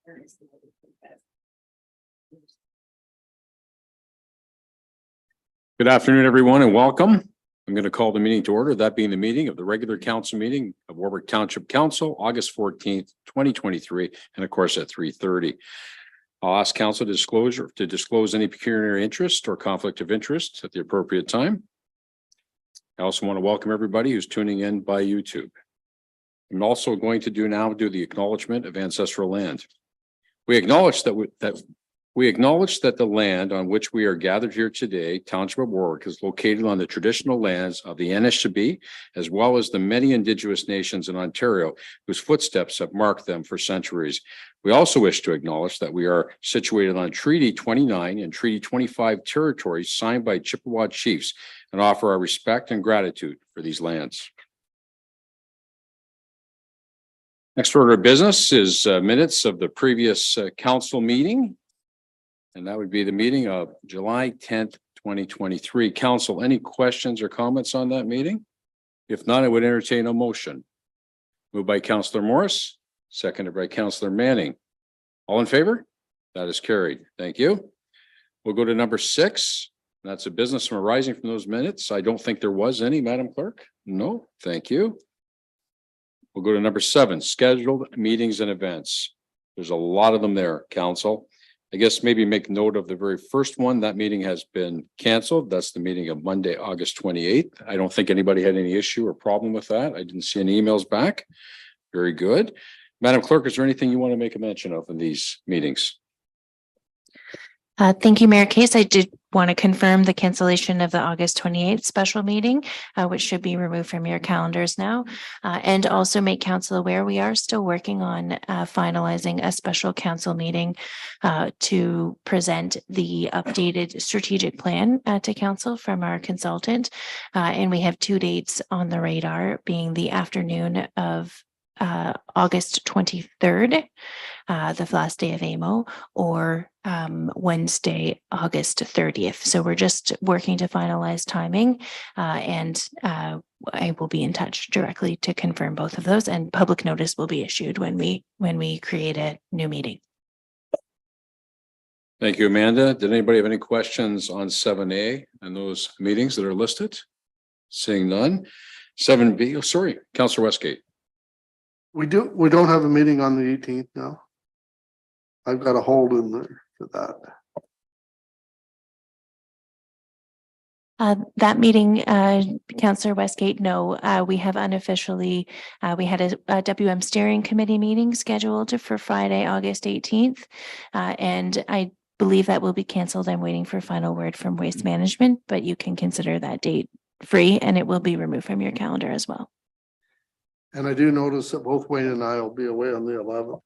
Good afternoon, everyone, and welcome. I'm going to call the meeting to order, that being the meeting of the regular council meeting of Warwick Township Council, August 14th, 2023, and of course at 3:30. I'll ask council to disclose any pecuniary interest or conflict of interest at the appropriate time. I also want to welcome everybody who's tuning in by YouTube. I'm also going to do the acknowledgement of ancestral land. We acknowledge that the land on which we are gathered here today, Township of Warwick, is located on the traditional lands of the Anishinaabe, as well as the many Indigenous nations in Ontario whose footsteps have marked them for centuries. We also wish to acknowledge that we are situated on Treaty 29 and Treaty 25 territories signed by Chippewa chiefs and offer our respect and gratitude for these lands. Next order of business is minutes of the previous council meeting. And that would be the meeting of July 10th, 2023. Council, any questions or comments on that meeting? If not, I would entertain a motion. Moved by Councillor Morris, seconded by Councillor Manning. All in favor? That is carried. Thank you. We'll go to number 6. That's a business arising from those minutes. I don't think there was any, Madam Clerk. No, thank you. We'll go to number 7, scheduled meetings and events. There's a lot of them there, Council. I guess maybe make note of the very first one. That meeting has been canceled. That's the meeting of Monday, August 28th. I don't think anybody had any issue or problem with that. I didn't see any emails back. Very good. Madam Clerk, is there anything you want to make a mention of in these meetings? Thank you, Mayor Case. I did want to confirm the cancellation of the August 28th special meeting, which should be removed from your calendars now. And also make council aware, we are still working on finalizing a special council meeting to present the updated strategic plan to council from our consultant. And we have 2 dates on the radar, being the afternoon of August 23rd, the last day of AMO, or Wednesday, August 30th. So we're just working to finalize timing, and I will be in touch directly to confirm both of those, and public notice will be issued when we create a new meeting. Thank you, Amanda. Did anybody have any questions on 7A and those meetings that are listed? Seeing none. 7B, oh, sorry, Councillor Westgate. We don't have a meeting on the 18th now. I've got a hold in there for that. That meeting, Councillor Westgate, no, we have unofficially, we had a WM steering committee meeting scheduled for Friday, August 18th. And I believe that will be canceled. I'm waiting for final word from Waste Management, but you can consider that date free and it will be removed from your calendar as well. And I do notice that both Wayne and I will be away on the 11th.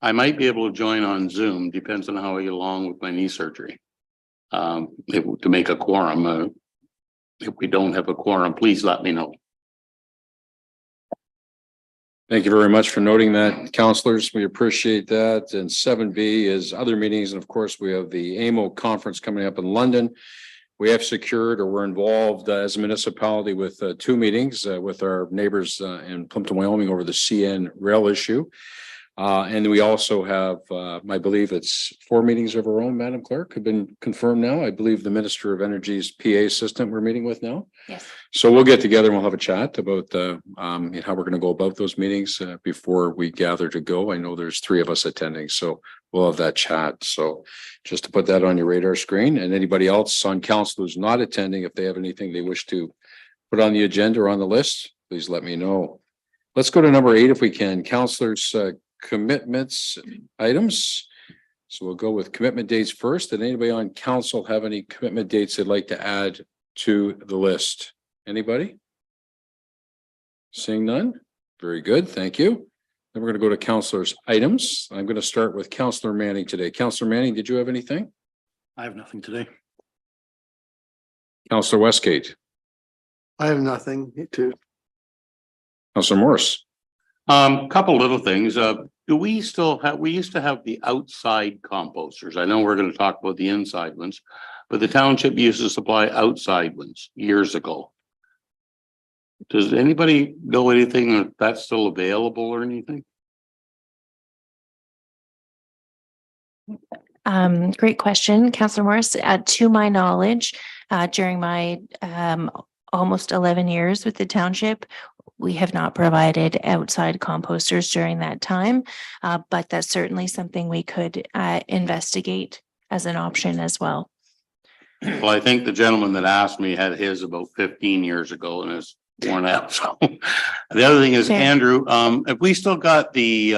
I might be able to join on Zoom, depends on how I get along with my knee surgery. To make a quorum, if we don't have a quorum, please let me know. Thank you very much for noting that, councillors. We appreciate that. And 7B is other meetings. And of course, we have the AMO conference coming up in London. We have secured, or we're involved as a municipality with 2 meetings with our neighbors in Plimpton, Wyoming over the CN rail issue. And we also have, I believe it's 4 meetings of our own, Madam Clerk, have been confirmed now. I believe the Minister of Energy's PA assistant we're meeting with now. Yes. So we'll get together and we'll have a chat about how we're going to go about those meetings before we gather to go. I know there's 3 of us attending, so we'll have that chat. So just to put that on your radar screen, and anybody else on council who's not attending, if they have anything they wish to put on the agenda or on the list, please let me know. Let's go to number 8 if we can. Councillors, commitments items. So we'll go with commitment dates first. Did anybody on council have any commitment dates they'd like to add to the list? Anybody? Seeing none? Very good. Thank you. Then we're going to go to councillors items. I'm going to start with Councillor Manning today. Councillor Manning, did you have anything? I have nothing today. Councillor Westgate. I have nothing to. Councillor Morris. Couple little things. Do we still have, we used to have the outside composters. I know we're going to talk about the inside ones, but the township used to supply outside ones years ago. Does anybody know anything if that's still available or anything? Great question, Councillor Morris. To my knowledge, during my almost 11 years with the township, we have not provided outside composters during that time, but that's certainly something we could investigate as an option as well. Well, I think the gentleman that asked me had his about 15 years ago and is worn out. So the other thing is, Fair. Andrew, have we still got the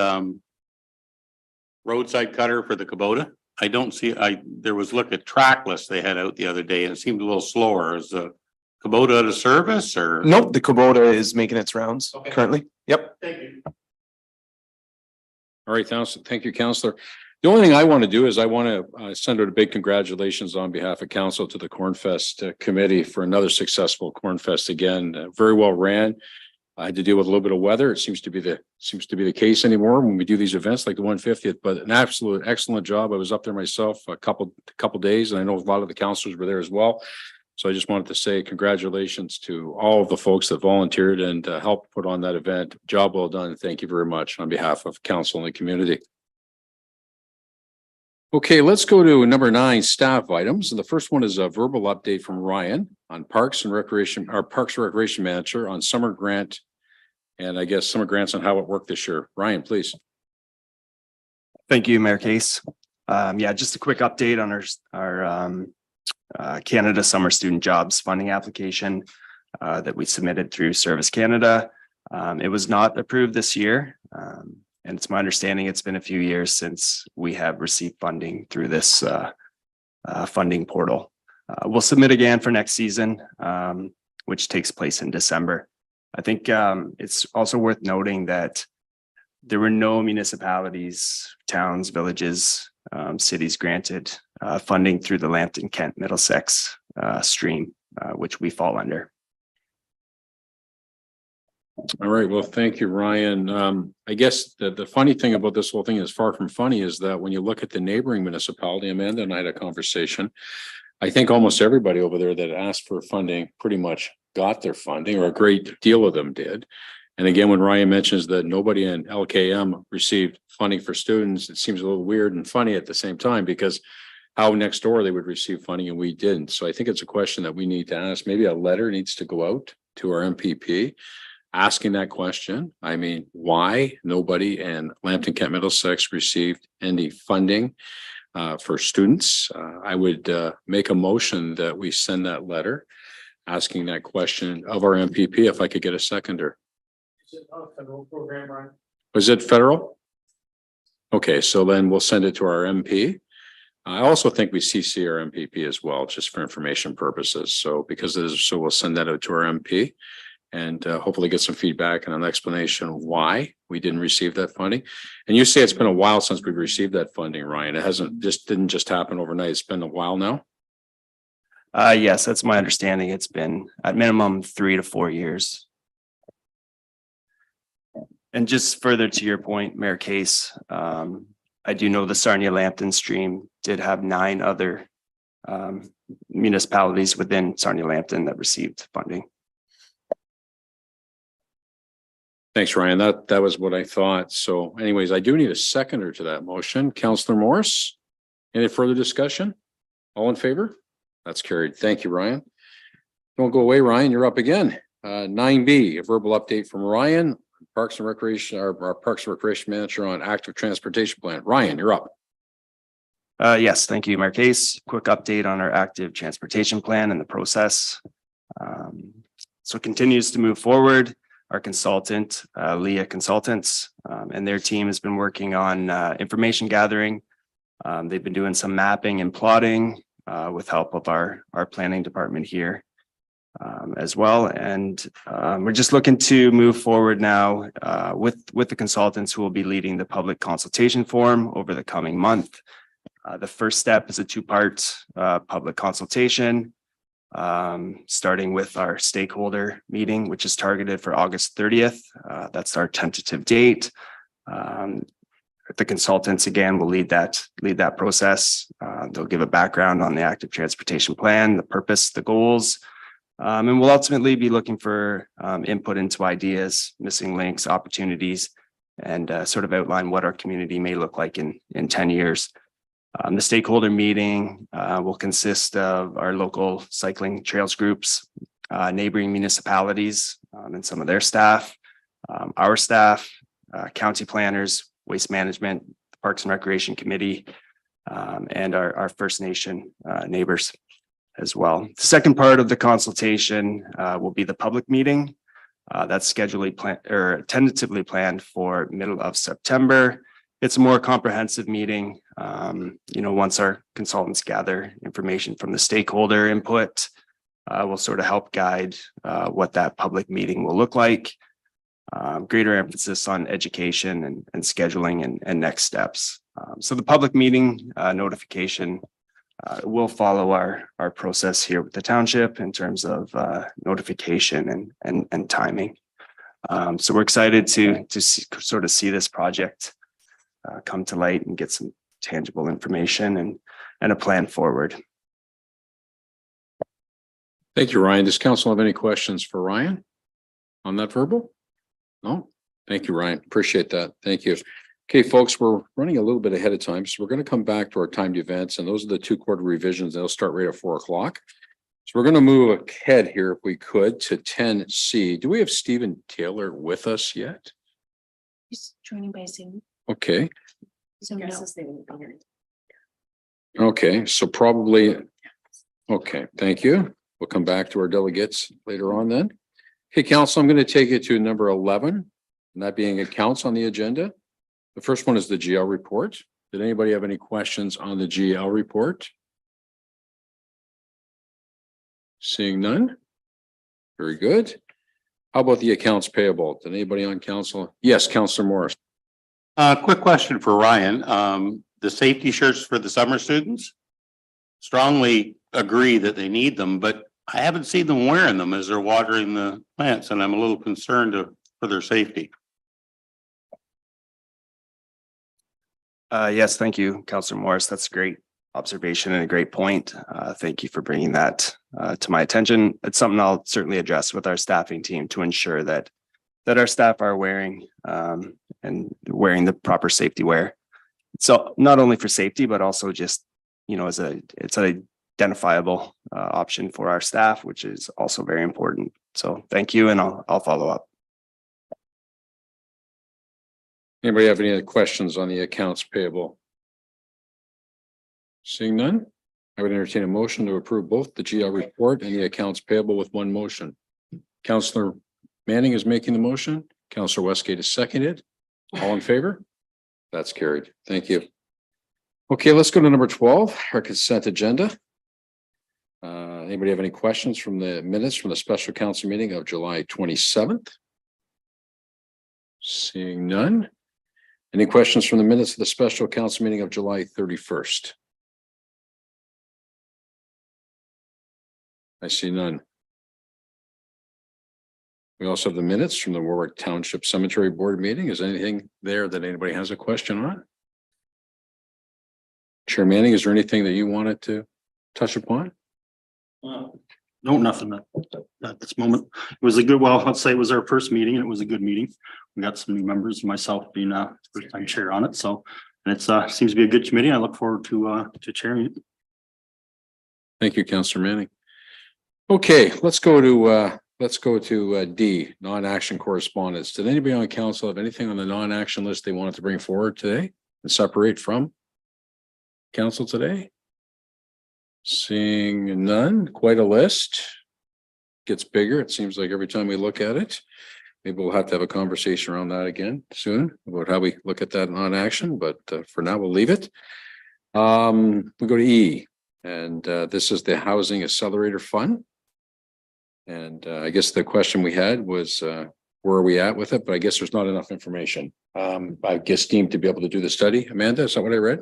roadside cutter for the Kubota? I don't see, there was look at trackless they had out the other day and it seemed a little slower. Is the Kubota out of service or? Nope, the Kubota is making its rounds Okay. currently. Yep. Thank you. All right, thank you, Counselor. The only thing I want to do is I want to send out a big congratulations on behalf of council to the Cornfest committee for another successful Cornfest again. Very well ran. I had to deal with a little bit of weather. It seems to be the case anymore when we do these events like the 150th, but an absolute excellent job. I was up there myself a couple days, and I know a lot of the councilors were there as well. So I just wanted to say congratulations to all of the folks that volunteered and helped put on that event. Job well done. Thank you very much on behalf of council and the community. Okay, let's go to number 9, staff items. And the first one is a verbal update from Ryan on Parks and Recreation Manager on summer grant. And I guess summer grants on how it worked this year. Ryan, please. Thank you, Mayor Case. Yeah, just a quick update on our Canada Summer Student Jobs funding application that we submitted through Service Canada. It was not approved this year. And it's my understanding it's been a few years since we have received funding through this funding portal. We'll submit again for next season, which takes place in December. I think it's also worth noting that there were no municipalities, towns, villages, cities granted funding through the Lambton Kent Middlesex stream, which we fall under. All right. Well, thank you, Ryan. I guess the funny thing about this whole thing is far from funny is that when you look at the neighboring municipality, Amanda and I had a conversation. I think almost everybody over there that asked for funding pretty much got their funding, or a great deal of them did. And again, when Ryan mentions that nobody in LKM received funding for students, it seems a little weird and funny at the same time, because how next door they would receive funding and we didn't. So I think it's a question that we need to ask. Maybe a letter needs to go out to our MPP asking that question. I mean, why nobody in Lambton Kent Middlesex received any funding for students? I would make a motion that we send that letter asking that question of our MPP, if I could get a seconder. Is it a federal program, Ryan? Was it federal? Okay, so then we'll send it to our MP. I also think we CC our MPP as well, just for information purposes. So because it is, so we'll send that out to our MP and hopefully get some feedback and an explanation of why we didn't receive that funding. And you say it's been a while since we've received that funding, Ryan. It didn't just happen overnight. It's been a while now. Yes, that's my understanding. It's been at minimum 3 to 4 years. And just further to your point, Mayor Case, I do know the Sarnia Lambton stream did have 9 other municipalities within Sarnia Lambton that received funding. Thanks, Ryan. That was what I thought. So anyways, I do need a seconder to that motion. Councillor Morris, any further discussion? All in favor? That's carried. Thank you, Ryan. Don't go away, Ryan. You're up again. 9B, a verbal update from Ryan, Parks and Recreation, our Parks and Recreation Manager on active transportation plan. Ryan, you're up. Yes, thank you, Mayor Case. Quick update on our active transportation plan and the process. So it continues to move forward. Our consultant, Leah Consultants, and their team has been working on information gathering. They've been doing some mapping and plotting with help of our planning department here as well. And we're just looking to move forward now with the consultants who will be leading the public consultation forum over the coming month. The first step is a 2-part public consultation, starting with our stakeholder meeting, which is targeted for August 30th. That's our tentative date. The consultants again will lead that process. They'll give a background on the active transportation plan, the purpose, the goals, And we'll ultimately be looking for input into ideas, missing links, opportunities, and sort of outline what our community may look like in 10 years. The stakeholder meeting will consist of our local cycling trails groups, neighboring municipalities and some of their staff, our staff, county planners, waste management, Parks and Recreation Committee, and our First Nation neighbors as well. The second part of the consultation will be the public meeting. That's tentatively planned for middle of September. It's a more comprehensive meeting. Once our consultants gather information from the stakeholder input, will sort of help guide what that public meeting will look like. Greater emphasis on education and scheduling and next steps. So the public meeting notification will follow our process here with the township in terms of notification and timing. So we're excited to see this project come to light and get some tangible information and a plan forward. Thank you, Ryan. Does council have any questions for Ryan on that verbal? No? Thank you, Ryan. Appreciate that. Thank you. Okay, folks, we're running a little bit ahead of time, so we're going to come back to our timed events, and those are the 2 quarter revisions. They'll start right at 4 o'clock. So we're going to move ahead here, if we could, to 10C. Do we have Stephen Taylor with us yet? He's joining by Zoom. Okay. So no. Okay, so probably, okay, thank you. We'll come back to our delegates later on then. Okay, council, I'm going to take you to number 11, and that being accounts on the agenda. The first one is the GL report. Did anybody have any questions on the GL report? Seeing none. Very good. How about the accounts payable? Did anybody on council? Yes, Councillor Morris. Quick question for Ryan. The safety shirts for the summer students? Strongly agree that they need them, but I haven't seen them wearing them as they're watering the plants, and I'm a little concerned for their safety. Yes, thank you, Councillor Morris. That's a great observation and a great point. Thank you for bringing that to my attention. It's something I'll certainly address with our staffing team to ensure that our staff are wearing and wearing the proper safety wear. So not only for safety, but also just, it's an identifiable option for our staff, which is also very important. So thank you, and I'll follow up. Anybody have any other questions on the accounts payable? Seeing none, I would entertain a motion to approve both the GL report and the accounts payable with one motion. Councillor Manning is making the motion. Councillor Westgate is seconded. All in favor? That's carried. Thank you. Okay, let's go to number 12, our consent agenda. Anybody have any questions from the minutes from the special council meeting of July 27th? Seeing none. Any questions from the minutes of the special council meeting of July 31st? I see none. We also have the minutes from the Warwick Township Cemetery Board meeting. Is anything there that anybody has a question on? Chair Manning, is there anything that you wanted to touch upon? No, nothing at this moment. It was a good, let's say it was our first meeting, and it was a good meeting. We got some new members, myself being first time chair on it. So, and it's seems to be a good committee. I look forward to chairing it. Thank you, Councillor Manning. Okay, let's go to D, non-action correspondence. Did anybody on council have anything on the non-action list they wanted to bring forward today and separate from council today? Seeing none, quite a list. Gets bigger. It seems like every time we look at it. Maybe we'll have to have a conversation around that again soon about how we look at that non-action, but for now we'll leave it. We go to E, and this is the Housing Accelerator Fund. And I guess the question we had was, where are we at with it? But I guess there's not enough information. I guess deemed to be able to do the study. Amanda, is that what I read?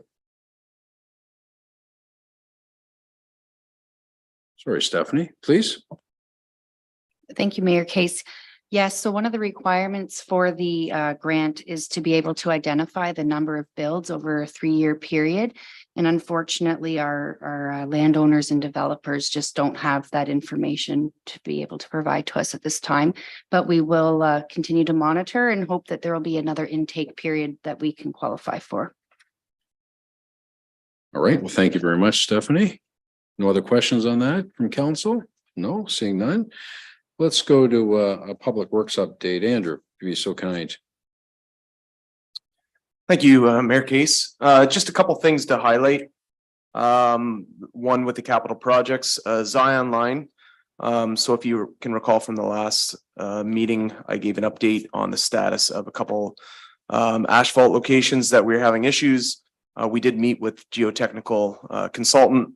Sorry, Stephanie, please. Thank you, Mayor Case. Yes, so one of the requirements for the grant is to be able to identify the number of builds over a 3-year period. And unfortunately, our landowners and developers just don't have that information to be able to provide to us at this time. But we will continue to monitor and hope that there will be another intake period that we can qualify for. All right. Well, thank you very much, Stephanie. No other questions on that from council? No, seeing none. Let's go to a public works update. Andrew, if you'd be so kind. Thank you, Mayor Case. Just a couple things to highlight. One with the capital projects, Zion Line. So if you can recall from the last meeting, I gave an update on the status of a couple asphalt locations that we're having issues. We did meet with geotechnical consultant,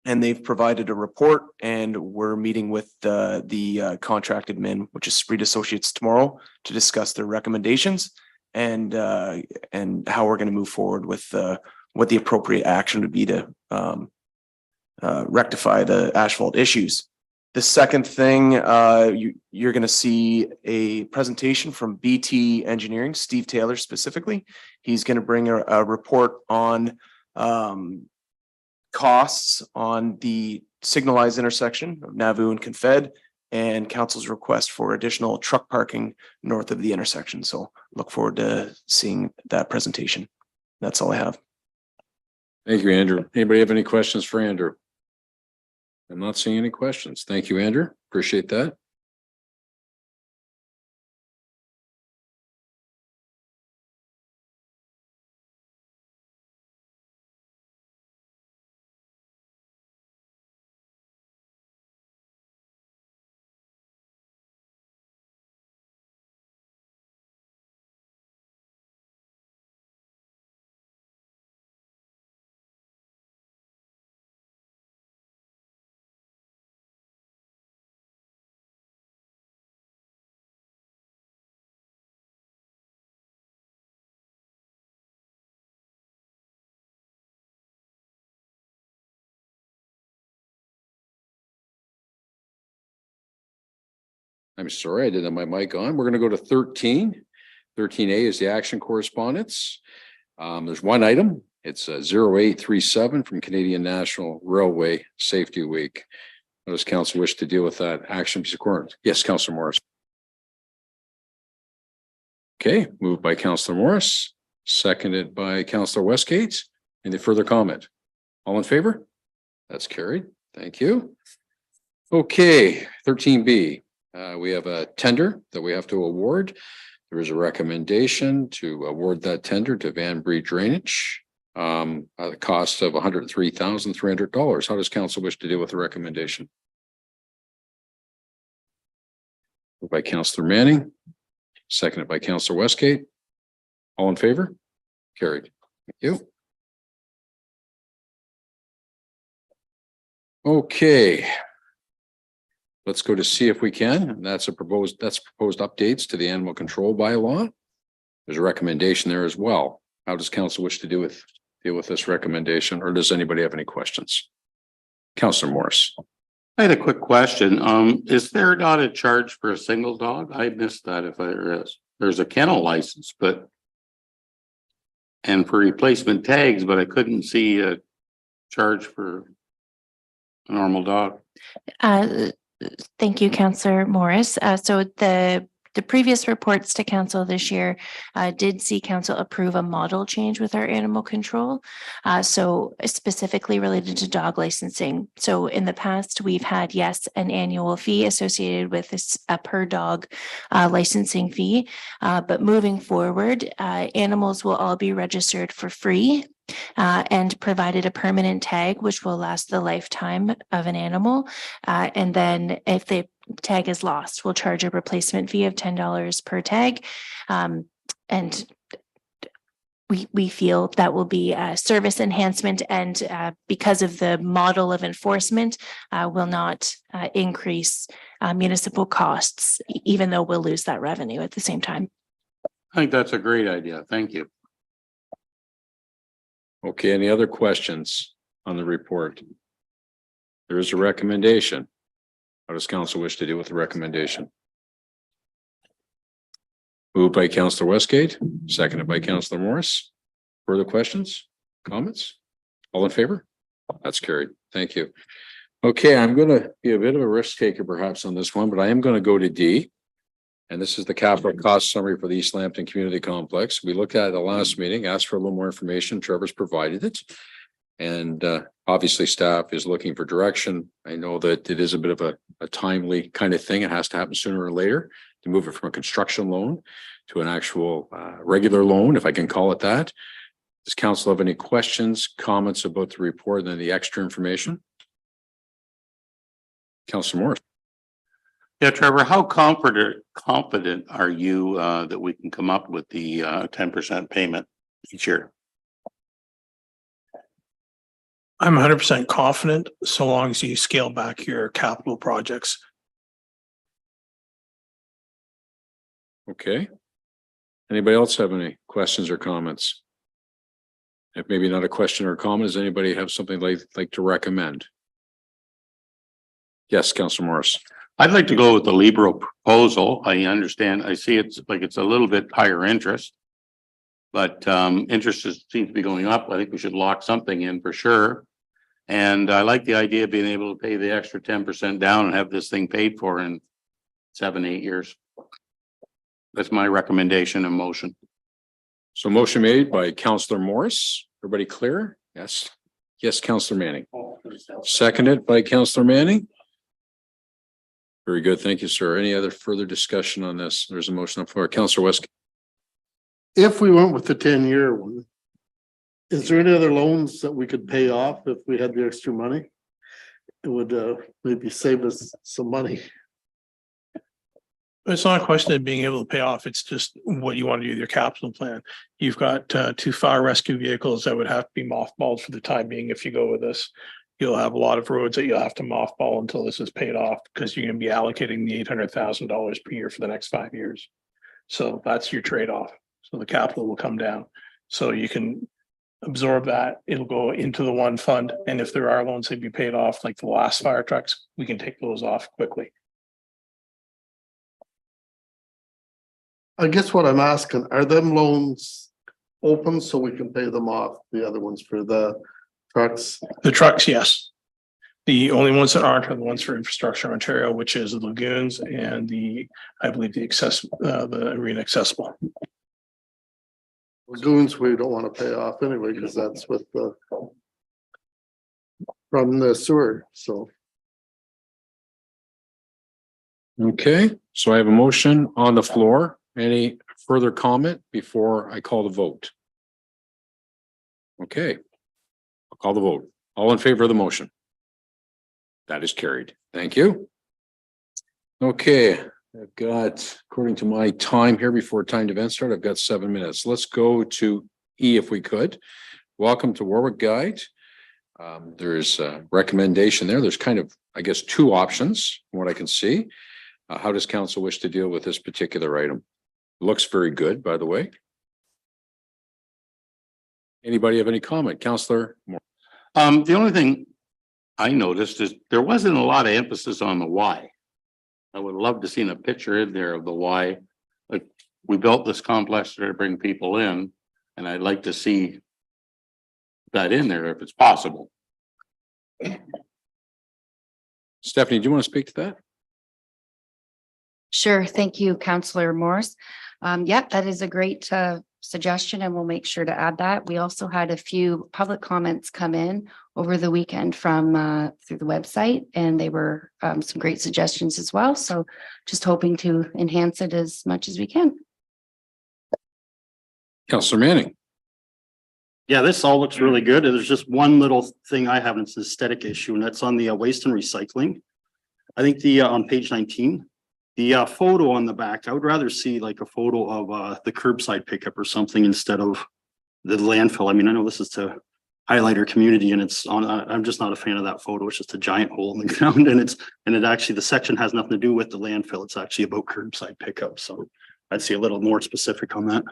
and they've provided a report, and we're meeting with the contract admin, which is Spreed Associates, tomorrow to discuss their recommendations and how we're going to move forward with what the appropriate action would be to rectify the asphalt issues. The second thing, you're going to see a presentation from BT Engineering, Steve Taylor specifically. He's going to bring a report on costs on the signalized intersection of Nauvoo and Confed, and council's request for additional truck parking north of the intersection. So look forward to seeing that presentation. That's all I have. Thank you, Andrew. Anybody have any questions for Andrew? I'm not seeing any questions. Thank you, Andrew. Appreciate that. I'm sorry, I didn't have my mic on. We're going to go to 13. 13A is the action correspondence. There's one item. It's 0837 from Canadian National Railway Safety Week. How does council wish to deal with that action piece of correspondence? Yes, Councillor Morris. Okay, moved by Councillor Morris, seconded by Councillor Westgate. Any further comment? All in favor? That's carried. Thank you. Okay, 13B. We have a tender that we have to award. There is a recommendation to award that tender to Van Bree Drainage at a cost of $103,300. How does council wish to deal with the recommendation? Moved by Councillor Manning, seconded by Councillor Westgate. All in favor? Carried. Thank you. Okay. Let's go to see if we can. That's proposed updates to the animal control bylaw. There's a recommendation there as well. How does council wish to deal with this recommendation, or does anybody have any questions? Councillor Morris. I had a quick question. Is there not a charge for a single dog? I missed that if there is. There's a kennel license, and for replacement tags, but I couldn't see a charge for a normal dog. Thank you, Councillor Morris. So the previous reports to council this year did see council approve a model change with our animal control. So specifically related to dog licensing. So in the past, we've had, yes, an annual fee associated with this per dog licensing fee. But moving forward, animals will all be registered for free. And provided a permanent tag, which will last the lifetime of an animal. And then if the tag is lost, we'll charge a replacement fee of $10 per tag. And we feel that will be a service enhancement, and because of the model of enforcement, will not increase municipal costs, even though we'll lose that revenue at the same time. I think that's a great idea. Thank you. Okay, any other questions on the report? There is a recommendation. How does council wish to deal with the recommendation? Moved by Councillor Westgate, seconded by Councillor Morris. Further questions, comments? All in favor? That's carried. Thank you. Okay, I'm gonna be a bit of a risk taker perhaps on this one, but I am gonna go to D. And this is the capital cost summary for the East Lambton Community Complex. We looked at it the last meeting, asked for a little more information. Trevor's provided it. And obviously staff is looking for direction. I know that it is a bit of a timely kind of thing. It has to happen sooner or later to move it from a construction loan to an actual regular loan, if I can call it that. Does council have any questions, comments about the report and the extra information? Councilor Morris. Yeah, Trevor, how confident are you that we can come up with the 10% payment each year? I'm 100% confident so long as you scale back your capital projects. Okay. Anybody else have any questions or comments? If maybe not a question or a comment, does anybody have something like to recommend? Yes, Councilor Morris. I'd like to go with the Libro proposal. I understand, I see it's like it's a little bit higher interest. But interest seems to be going up. I think we should lock something in for sure. And I like the idea of being able to pay the extra 10% down and have this thing paid for in 7-8 years. That's my recommendation and motion. So motion made by Councilor Morris. Everybody clear? Yes. Yes, Councilor Manning. Seconded by Councilor Manning. Very good. Thank you, sir. Any other further discussion on this? There's a motion up for Councilor West. If we went with the 10-year one, is there any other loans that we could pay off if we had the extra money? It would maybe save us some money. It's not a question of being able to pay off. It's just what you want to do with your capital plan. You've got 2 fire rescue vehicles that would have to be mothballed for the time being. If you go with this, you'll have a lot of roads that you'll have to mothball until this is paid off because you're going to be allocating the $800,000 per year for the next 5 years. So that's your trade-off. So the capital will come down. So you can absorb that. It'll go into the one fund. And if there are loans that be paid off, like the last fire trucks, we can take those off quickly. I guess what I'm asking, are them loans open so we can pay them off? The other ones for the trucks? The trucks, yes. The only ones that aren't are the ones for Infrastructure Ontario, which is the lagoons and I believe the arena accessible. Lagoons we don't want to pay off anyway, because that's with from the sewer, so. Okay, so I have a motion on the floor. Any further comment before I call the vote? Okay, I'll call the vote. All in favor of the motion? That is carried. Thank you. Okay, I've got, according to my time here before timed event start, I've got 7 minutes. Let's go to E if we could. Welcome to Warwick Guide. There's a recommendation there. There's kind of, I guess, 2 options from what I can see. How does council wish to deal with this particular item? Looks very good, by the way. Anybody have any comment? Councillor Moore. The only thing I noticed is there wasn't a lot of emphasis on the why. I would love to see a picture in there of the why. Like, we built this complex to bring people in, and I'd like to see that in there if it's possible. Stephanie, do you want to speak to that? Sure. Thank you, Councillor Morris. Yeah, that is a great suggestion, and we'll make sure to add that. We also had a few public comments come in over the weekend from through the website, and they were some great suggestions as well. So just hoping to enhance it as much as we can. Councillor Manning. Yeah, this all looks really good. There's just one little thing I have, and it's an aesthetic issue, and that's on the waste and recycling. I think the on page 19, the photo on the back, I would rather see like a photo of the curbside pickup or something instead of the landfill. I mean, I know this is to highlight our community, and it's on, I'm just not a fan of that photo. It's just a giant hole in the ground, and it actually, the section has nothing to do with the landfill. It's actually about curbside pickup. So I'd see a little more specific on that.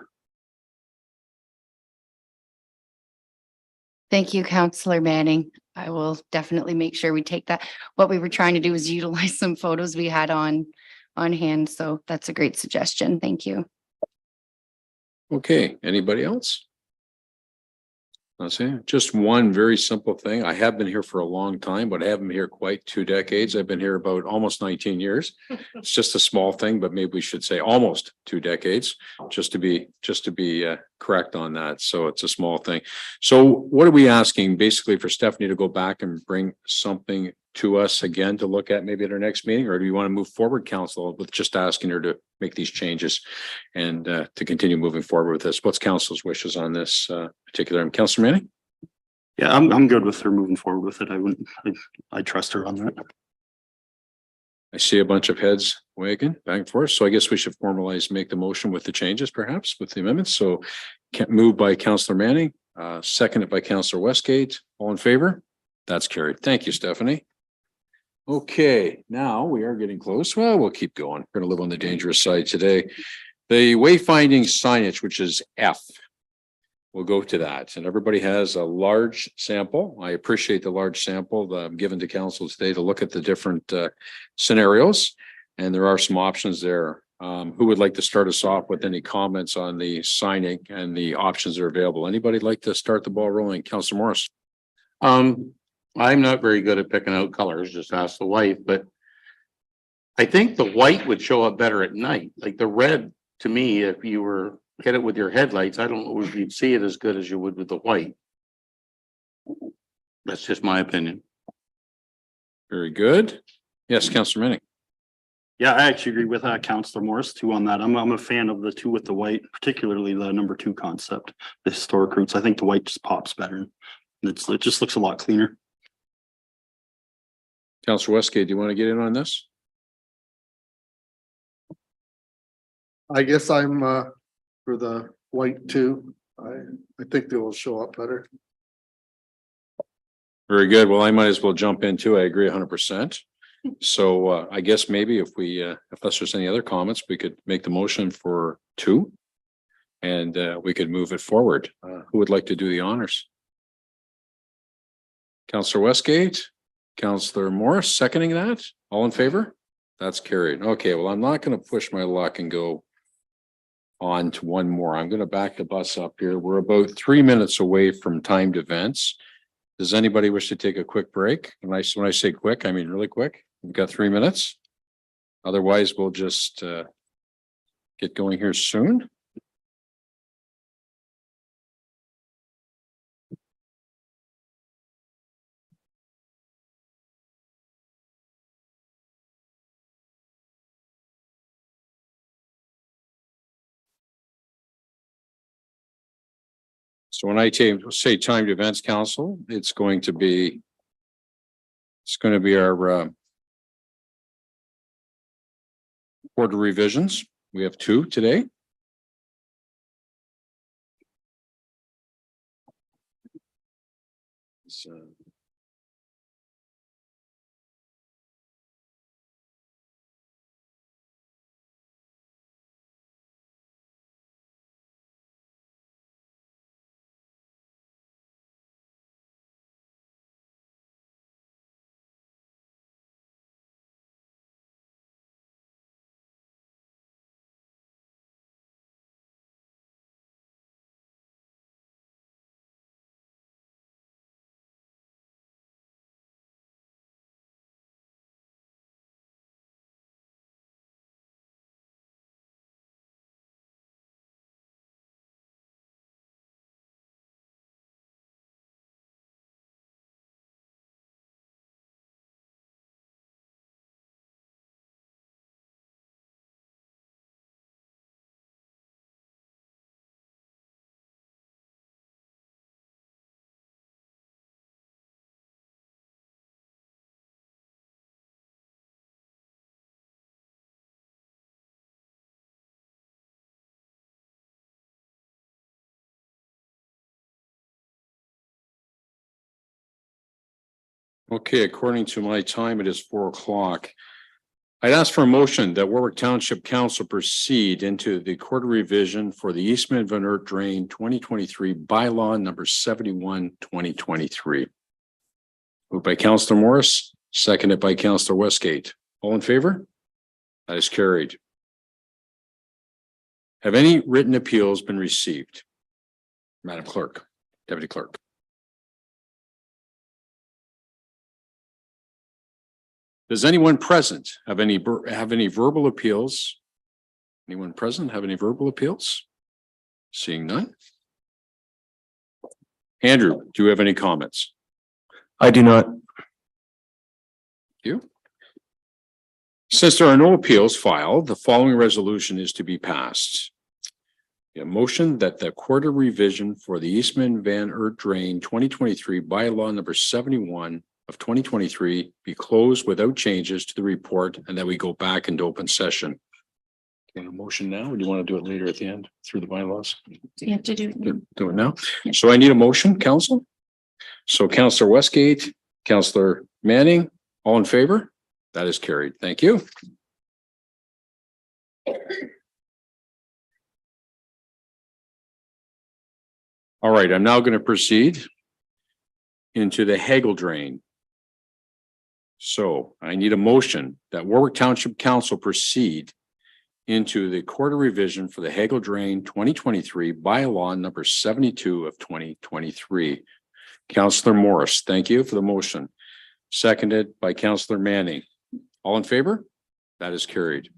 Thank you, Councillor Manning. I will definitely make sure we take that. What we were trying to do is utilize some photos we had on hand. So that's a great suggestion. Thank you. Okay, anybody else? I'll say just one very simple thing. I have been here for a long time, but I haven't been here quite 2 decades. I've been here about almost 19 years. It's just a small thing, but maybe we should say almost 2 decades, just to be correct on that. So it's a small thing. So what are we asking basically for Stephanie to go back and bring something to us again to look at maybe at our next meeting, or do you want to move forward, council, with just asking her to make these changes and to continue moving forward with this? What's council's wishes on this particular? Councilor Manning? Yeah, I'm good with her moving forward with it. I trust her on that. I see a bunch of heads wagging back and forth, so I guess we should formalize, make the motion with the changes, perhaps with the amendments. So moved by Councilor Manning, seconded by Councilor Westgate. All in favor? That's carried. Thank you, Stephanie. Okay, now we are getting close. Well, we'll keep going. We're gonna live on the dangerous side today. The wayfinding signage, which is F. We'll go to that, and everybody has a large sample. I appreciate the large sample given to council today to look at the different scenarios, and there are some options there. Who would like to start us off with any comments on the signing and the options that are available? Anybody like to start the ball rolling? Councilor Morris. I'm not very good at picking out colors, just ask the wife, but I think the white would show up better at night. Like the red, to me, if you were hit it with your headlights, I don't know if you'd see it as good as you would with the white. That's just my opinion. Very good. Yes, Councilor Manning. Yeah, I actually agree with Councilor Morris too on that. I'm a fan of the 2 with the white, particularly the number 2 concept, the historic roots. I think the white just pops better. It just looks a lot cleaner. Councilor Westgate, do you want to get in on this? I guess I'm for the white too. I think they will show up better. Very good. Well, I might as well jump in too. I agree 100%. So I guess maybe if there's any other comments, we could make the motion for 2 and we could move it forward. Who would like to do the honors? Councilor Westgate, Councilor Morris, seconding that. All in favor? That's carried. Okay, well, I'm not going to push my luck and go on to one more. I'm going to back the bus up here. We're about 3 minutes away from timed events. Does anybody wish to take a quick break? When I say quick, I mean really quick. We've got 3 minutes. Otherwise, we'll just get going here soon. So when I say timed events council, it's going to be our quarter revisions. We have 2 today. So okay, according to my time, it is 4 o'clock. I'd ask for a motion that Warwick Township Council proceed into the quarter revision for the Eastman Van Aert Drain 2023 bylaw number 71, 2023. Moved by Councilor Morris, seconded by Councilor Westgate. All in favor? That is carried. Have any written appeals been received? Madam Clerk, Deputy Clerk. Does anyone present have any verbal appeals? Anyone present have any verbal appeals? Seeing none. Andrew, do you have any comments? I do not. You? Since there are no appeals filed, the following resolution is to be passed. A motion that the quarter revision for the Eastman Van Ert Drain 2023 bylaw number 71 of 2023 be closed without changes to the report and that we go back into open session. Okay, a motion now, or do you want to do it later at the end through the bylaws? You have to do it. Do it now. So I need a motion, council. So Councillor Westgate, Councillor Manning, all in favor? That is carried. Thank you. All right, I'm now going to proceed into the Hagel drain. So I need a motion that Warwick Township Council proceed into the quarter revision for the Hagel Drain 2023 bylaw number 72 of 2023. Councillor Morris, thank you for the motion. Seconded by Councillor Manning. All in favor? That is carried.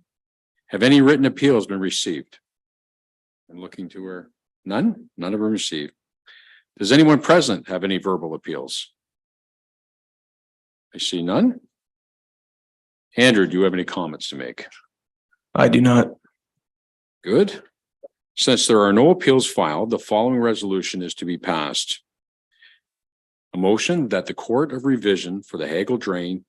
Have any written appeals been received? I'm looking to where none have been received. Does anyone present have any verbal appeals? I see none. Andrew, do you have any comments to make? I do not. Good. Since there are no appeals filed, the following resolution is to be passed. A motion that the Court of Revision for the Hagel Drain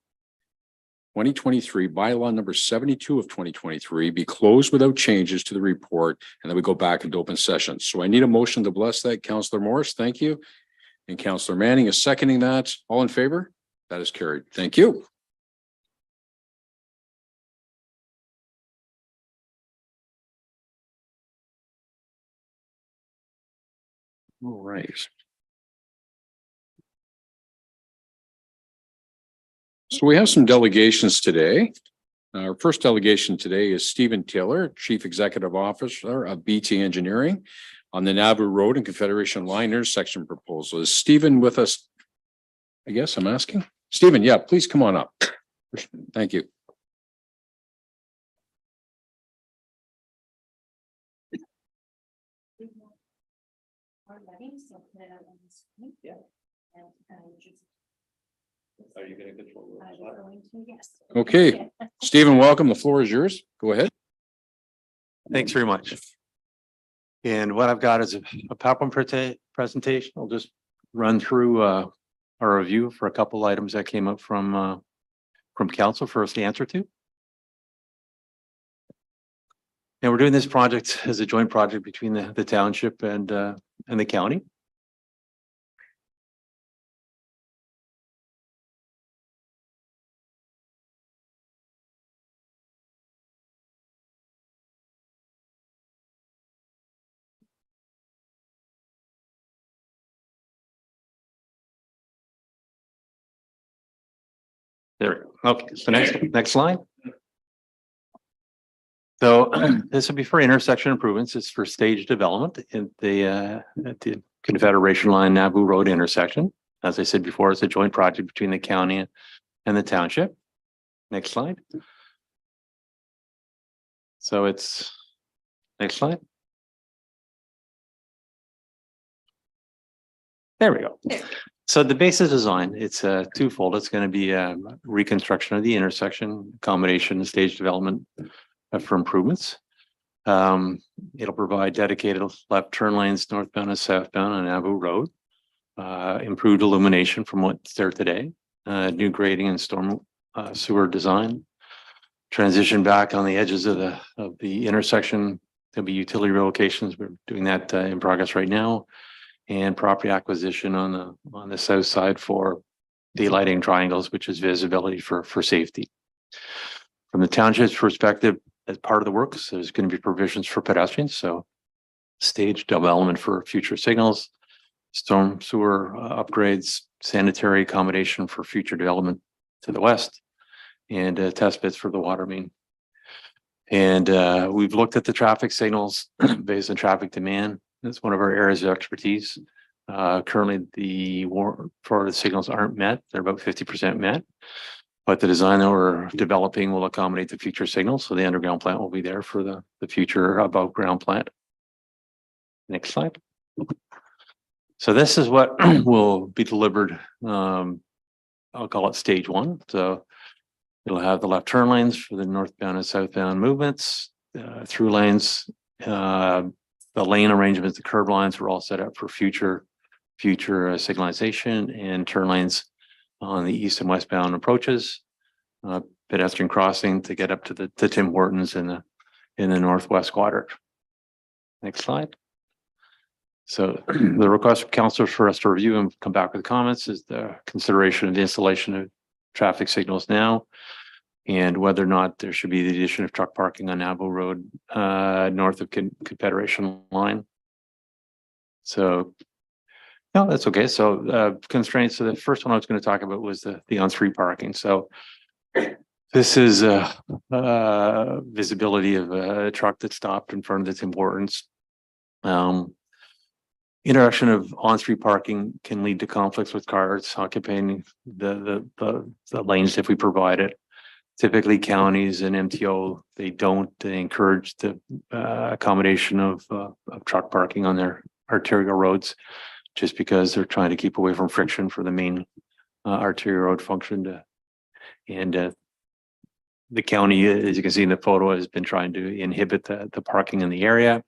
2023 bylaw number 72 of 2023 be closed without changes to the report and then we go back into open session. So I need a motion to bless that. Councillor Morris, thank you. And Councillor Manning is seconding that. All in favor? That is carried. Thank you. All right. So we have some delegations today. Our first delegation today is Stephen Taylor, Chief Executive Officer of BT Engineering on the Nauvoo Road and Confederation Line intersection proposal. Is Stephen with us? I guess I'm asking. Stephen, yeah, please come on up. Thank you. Are you going to control? Yes. Okay, Stephen, welcome. The floor is yours. Go ahead. Thanks very much. And what I've got is a PowerPoint presentation. I'll just run through our review for a couple items that came up from council for us to answer to. And we're doing this project as a joint project between the township and the county. There, okay, so next slide. So this will be for intersection improvements. It's for stage development at the Confederation Line Nauvoo Road intersection. As I said before, it's a joint project between the county and the township. Next slide. So it's next slide. There we go. So the basis design, it's twofold. It's going to be a reconstruction of the intersection, accommodation, and stage development for improvements. It'll provide dedicated left turn lanes northbound and southbound on Nauvoo Road, improved illumination from what's there today, new grading and storm sewer design, transition back on the edges of the intersection. There'll be utility relocations. We're doing that in progress right now. And property acquisition on the south side for daylighting triangles, which is visibility for safety. From the township's perspective, as part of the works, there's going to be provisions for pedestrians. So stage development for future signals, storm sewer upgrades, sanitary accommodation for future development to the west, and test bits for the water main. And we've looked at the traffic signals based on traffic demand. That's one of our areas of expertise. Currently, the Florida signals aren't met. They're about 50% met. But the design that we're developing will accommodate the future signals, so the underground plant will be there for the future above ground plant. Next slide. So this is what will be delivered. I'll call it stage one. So it'll have the left turn lanes for the northbound and southbound movements, through lanes, the lane arrangements, the curb lines are all set up for future signalization, and turn lanes on the east and westbound approaches, pedestrian crossing to get up to the Tim Hortons in the northwest quadrant. Next slide. So the request from councilors for us to review and come back with comments is the consideration of the installation of traffic signals now, and whether or not there should be the addition of truck parking on Navajo Road north of Confederation Line. So no, that's okay. So constraints. So the first one I was going to talk about was the on-street parking. So this is visibility of a truck that stopped in front of the Tim Hortons. Introduction of on-street parking can lead to conflicts with cars occupying the lanes if we provide it. Typically, counties and MTO, they don't encourage the accommodation of truck parking on their arterial roads, just because they're trying to keep away from friction for the main arterial road function. And the county, as you can see in the photo, has been trying to inhibit the parking in the area.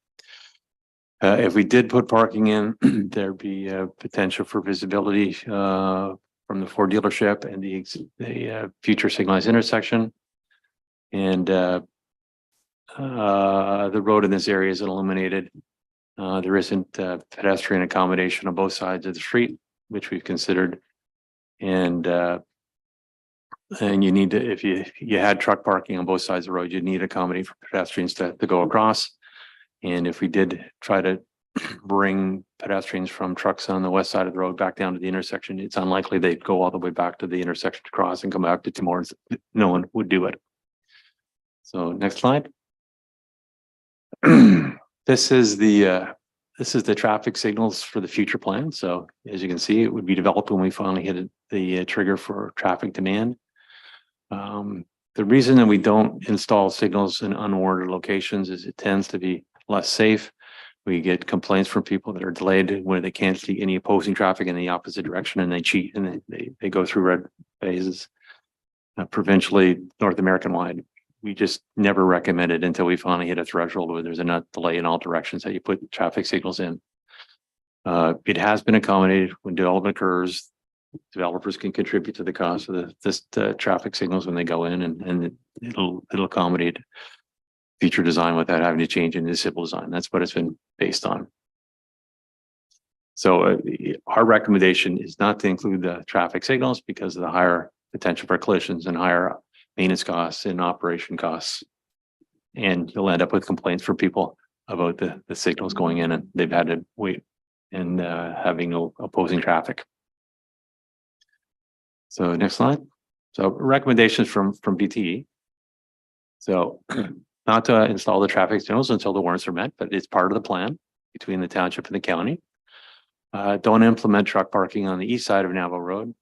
If we did put parking in, there'd be a potential for visibility from the Ford dealership and the future signalized intersection. And the road in this area is illuminated. There isn't pedestrian accommodation on both sides of the street, which we've considered. And you need to, if you had truck parking on both sides of the road, you'd need to accommodate for pedestrians to go across. And if we did try to bring pedestrians from trucks on the west side of the road back down to the intersection, it's unlikely they'd go all the way back to the intersection to cross and come back to Tim Hortons. No one would do it. So next slide. This is the traffic signals for the future plan. So as you can see, it would be developed when we finally hit the trigger for traffic demand. The reason that we don't install signals in unwarranted locations is it tends to be less safe. We get complaints from people that are delayed where they can't see any opposing traffic in the opposite direction, and they cheat and they go through red phases. Provincially, North American wide, we just never recommend it until we finally hit a threshold where there's enough delay in all directions that you put traffic signals in. It has been accommodated when development occurs. Developers can contribute to the cost of the traffic signals when they go in, and it'll accommodate future design without having to change into civil design. That's what it's been based on. So our recommendation is not to include the traffic signals because of the higher potential for collisions and higher maintenance costs and operation costs. And you'll end up with complaints from people about the signals going in, and they've had to wait and having no opposing traffic. So next slide. So recommendations from BTE. So not to install the traffic signals until the warrants are met, but it's part of the plan between the township and the county. Don't implement truck parking on the east side of Navajo Road.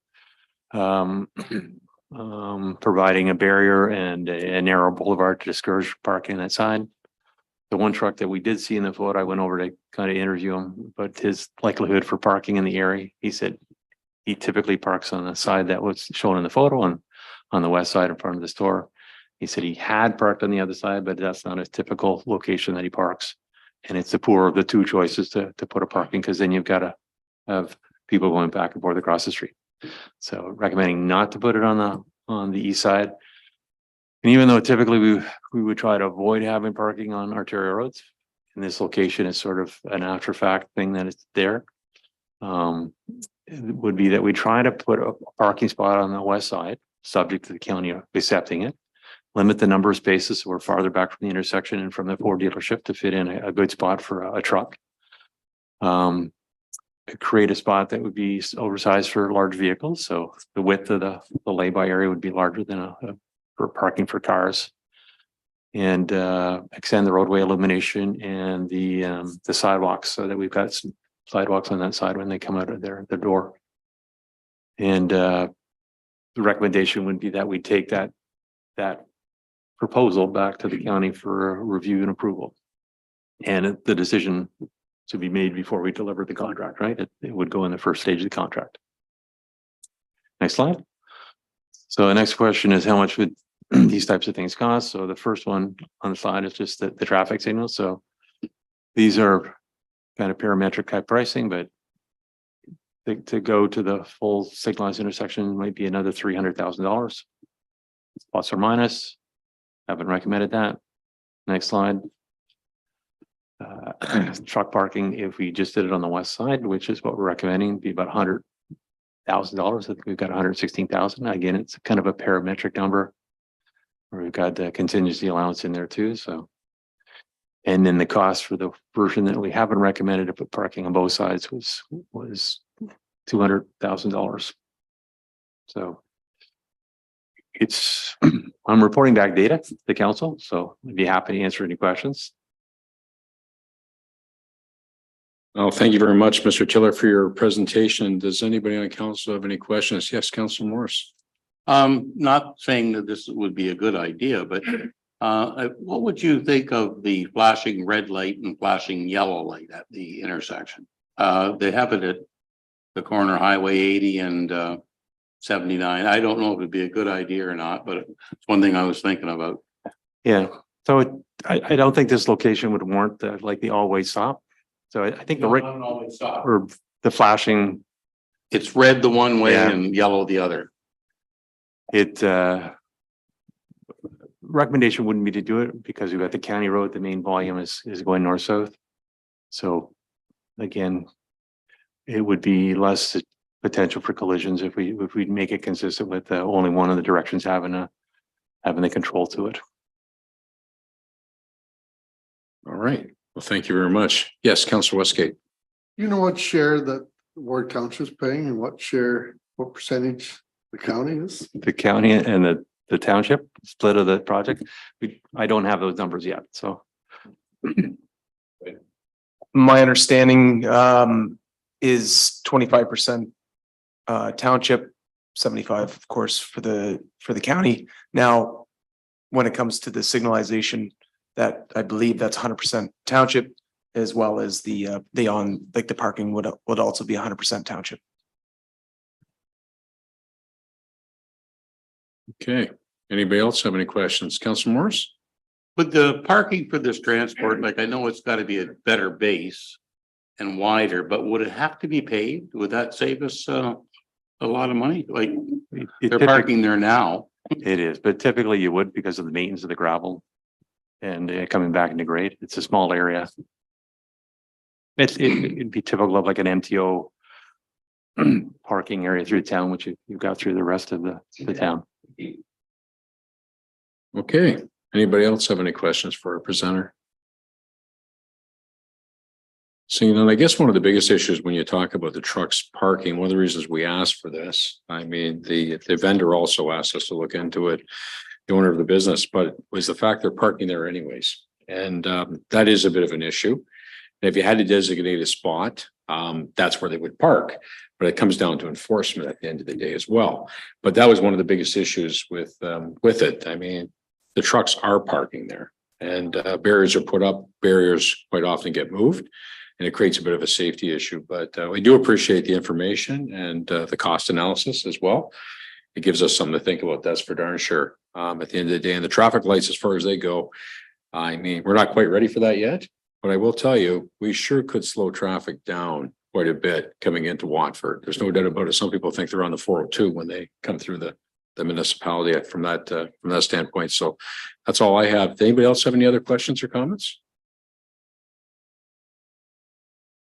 Providing a barrier and a narrow boulevard to discourage parking on that side. The one truck that we did see in the photo, I went over to kind of interview him, but his likelihood for parking in the area, he said he typically parks on the side that was shown in the photo on the west side in front of the store. He said he had parked on the other side, but that's not a typical location that he parks. And it's the poorer of the two choices to put a parking, because then you've got to have people going back and forth across the street. So recommending not to put it on the east side. And even though typically we would try to avoid having parking on arterial roads, in this location it's sort of an after fact thing that it's there. It would be that we try to put a parking spot on the west side, subject to the county accepting it. Limit the number of spaces so we're farther back from the intersection and from the Ford dealership to fit in a good spot for a truck. Create a spot that would be oversized for large vehicles. So the width of the lay-by area would be larger than for parking for cars. And extend the roadway illumination and the sidewalks so that we've got some sidewalks on that side when they come out of their door. And the recommendation would be that we take that proposal back to the county for review and approval. And the decision to be made before we deliver the contract, right? It would go in the first stage of the contract. Next slide. So the next question is how much would these types of things cost? So the first one on the slide is just the traffic signals. So these are kind of parametric type pricing, but to go to the full signalized intersection might be another $300,000 plus or minus. Haven't recommended that. Next slide. Truck parking, if we just did it on the west side, which is what we're recommending, be about $100,000. I think we've got 116,000. Again, it's kind of a parametric number. We've got the contingency allowance in there too. So, and then the cost for the version that we haven't recommended to put parking on both sides was $200,000. So it's, I'm reporting back data to the council, so I'd be happy to answer any questions. Oh, thank you very much, Mr. Tiller, for your presentation. Does anybody on council have any questions? Yes, Councilor Morris. Not saying that this would be a good idea, but what would you think of the flashing red light and flashing yellow light at the intersection? They have it at the corner Highway 80 and 79. I don't know if it'd be a good idea or not, but it's one thing I was thinking about. Yeah, so I don't think this location would warrant the all-way stop. So I think or the flashing. It's red the one way Yeah. and yellow the other. Recommendation wouldn't be to do it because we've got the county road, the main volume is going north-south. So again, it would be less potential for collisions if we make it consistent with only one of the directions having the control to it. All right. Well, thank you very much. Yes, Councilor Westgate. You know what share that Ward Township's paying and what percentage the county is? The county and the township split of the project. I don't have those numbers yet, so. My understanding is 25% township, 75, of course, for the county. Now, when it comes to the signalization, that I believe that's 100% township, as well as the parking would also be 100% township. Okay. Anybody else have any questions? Councilor Morris? But the parking for this transport, like I know it's got to be a better base and wider, but would it have to be paved? Would that save us a lot of money? Like they're parking there now. It is, but typically you would because of the maintenance of the gravel and coming back into grade. It's a small area. It'd be typical of like an MTO parking area through town, which you've got through the rest of the town. Okay. Anybody else have any questions for our presenter? So, I guess one of the biggest issues when you talk about the trucks parking, one of the reasons we asked for this, I mean, the vendor also asked us to look into it, the owner of the business, but was the fact they're parking there anyways. And that is a bit of an issue. And if you had to designate a spot, that's where they would park. But it comes down to enforcement at the end of the day as well. But that was one of the biggest issues with it. I mean, the trucks are parking there and barriers are put up. Barriers quite often get moved and it creates a bit of a safety issue. But we do appreciate the information and the cost analysis as well. It gives us something to think about. That's for darn sure. At the end of the day, and the traffic lights, as far as they go, I mean, we're not quite ready for that yet. But I will tell you, we sure could slow traffic down quite a bit coming into Watford. There's no doubt about it. Some people think they're on the 402 when they come through the municipality from that standpoint. So that's all I have. Does anybody else have any other questions or comments?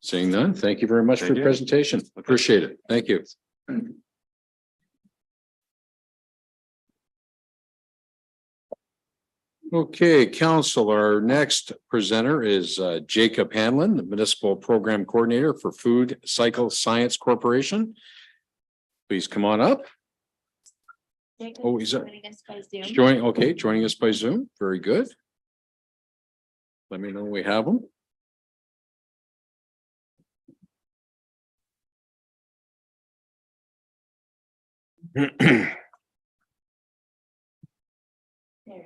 Seeing none, thank you very much for your presentation. Appreciate it. Thank you. Okay, council, our next presenter is Jacob Hanlon, the Municipal Program Coordinator for Food Cycle Science Corporation. Please come on up. Oh, he's joining us by Zoom. Very good. Let me know when we have him. There,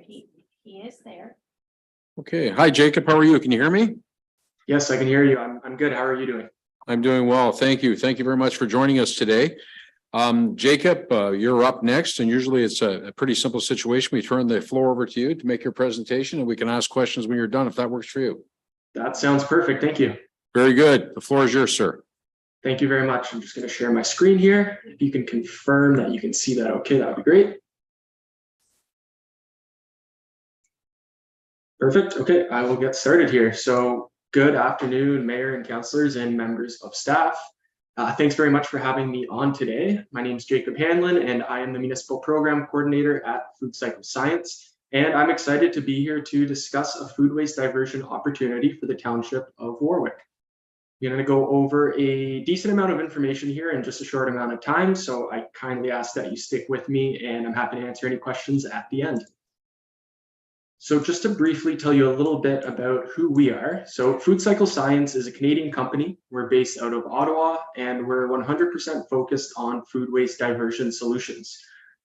he is there. Okay. Hi, Jacob. How are you? Can you hear me? Yes, I can hear you. I'm good. How are you doing? I'm doing well. Thank you. Thank you very much for joining us today. Jacob, you're up next, and usually it's a pretty simple situation. We turn the floor over to you to make your presentation, and we can ask questions when you're done, if that works for you. That sounds perfect. Thank you. Very good. The floor is yours, sir. Thank you very much. I'm just going to share my screen here. If you can confirm that you can see that okay, that would be great. Perfect. Okay, I will get started here. So good afternoon, Mayor and councillors and members of staff. Thanks very much for having me on today. My name is Jacob Hanlon, and I am the Municipal Program Coordinator at Food Cycle Science. And I'm excited to be here to discuss a food waste diversion opportunity for the Township of Warwick. I'm going to go over a decent amount of information here in just a short amount of time, so I kindly ask that you stick with me, and I'm happy to answer any questions at the end. So just to briefly tell you a little bit about who we are. So Food Cycle Science is a Canadian company. We're based out of Ottawa, and we're 100% focused on food waste diversion solutions.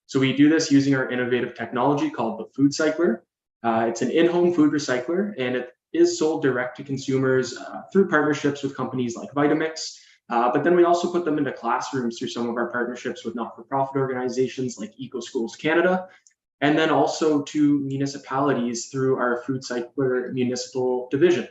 So we do this using our innovative technology called the Food Cycler. It's an in-home food recycler, and it is sold direct to consumers through partnerships with companies like Vitamix. But then we also put them into classrooms through some of our partnerships with not-for-profit organizations like Eco Schools Canada, and then also to municipalities through our Food Cycler municipal division.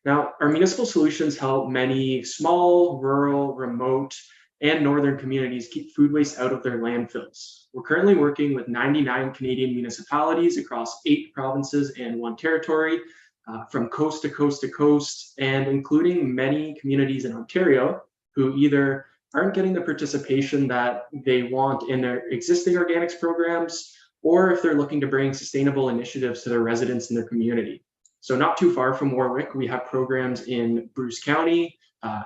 Now, our municipal solutions help many small, rural, remote, and northern communities keep food waste out of their landfills. We're currently working with 99 Canadian municipalities across 8 provinces and 1 territory, from coast to coast to coast, and including many communities in Ontario who either aren't getting the participation that they want in their existing organics programs, or if they're looking to bring sustainable initiatives to their residents in their community. So not too far from Warwick, we have programs in Bruce County,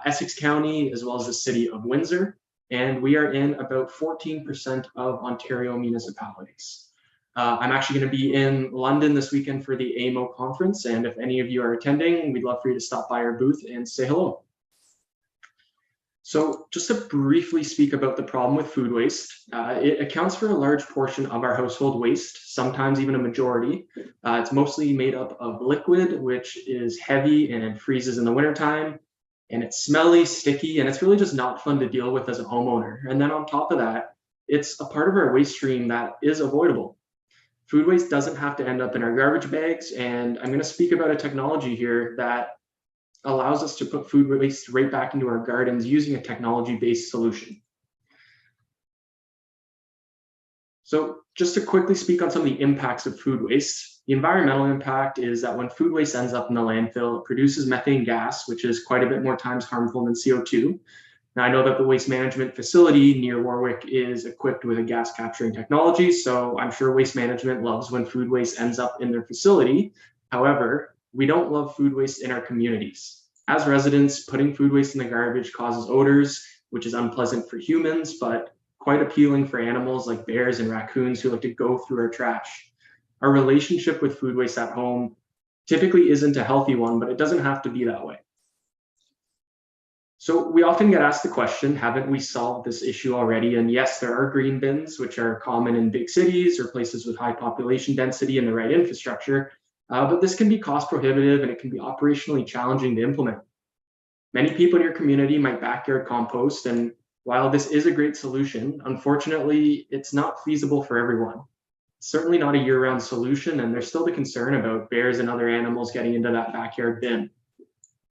Essex County, as well as the city of Windsor, and we are in about 14% of Ontario municipalities. I'm actually going to be in London this weekend for the AMO conference, and if any of you are attending, we'd love for you to stop by our booth and say hello. So just to briefly speak about the problem with food waste, it accounts for a large portion of our household waste, sometimes even a majority. It's mostly made up of liquid, which is heavy and it freezes in the wintertime, and it's smelly, sticky, and it's really just not fun to deal with as a homeowner. And then on top of that, it's a part of our waste stream that is avoidable. Food waste doesn't have to end up in our garbage bags, and I'm going to speak about a technology here that allows us to put food waste right back into our gardens using a technology-based solution. So just to quickly speak on some of the impacts of food waste, the environmental impact is that when food waste ends up in the landfill, it produces methane gas, which is quite a bit more times harmful than CO2. Now, I know that the waste management facility near Warwick is equipped with a gas capturing technology, so I'm sure waste management loves when food waste ends up in their facility. However, we don't love food waste in our communities. As residents, putting food waste in the garbage causes odors, which is unpleasant for humans, but quite appealing for animals like bears and raccoons who like to go through our trash. Our relationship with food waste at home typically isn't a healthy one, but it doesn't have to be that way. So we often get asked the question, haven't we solved this issue already? And yes, there are green bins, which are common in big cities or places with high population density and the right infrastructure. But this can be cost prohibitive and it can be operationally challenging to implement. Many people in your community might backyard compost, and while this is a great solution, unfortunately, it's not feasible for everyone. It's certainly not a year-round solution, and there's still the concern about bears and other animals getting into that backyard bin.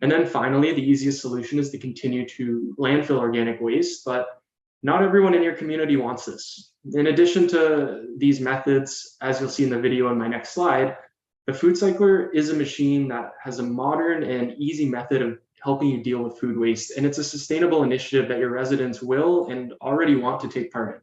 And then finally, the easiest solution is to continue to landfill organic waste, but not everyone in your community wants this. In addition to these methods, as you'll see in the video on my next slide, the Food Cycler is a machine that has a modern and easy method of helping you deal with food waste, and it's a sustainable initiative that your residents will and already want to take part in.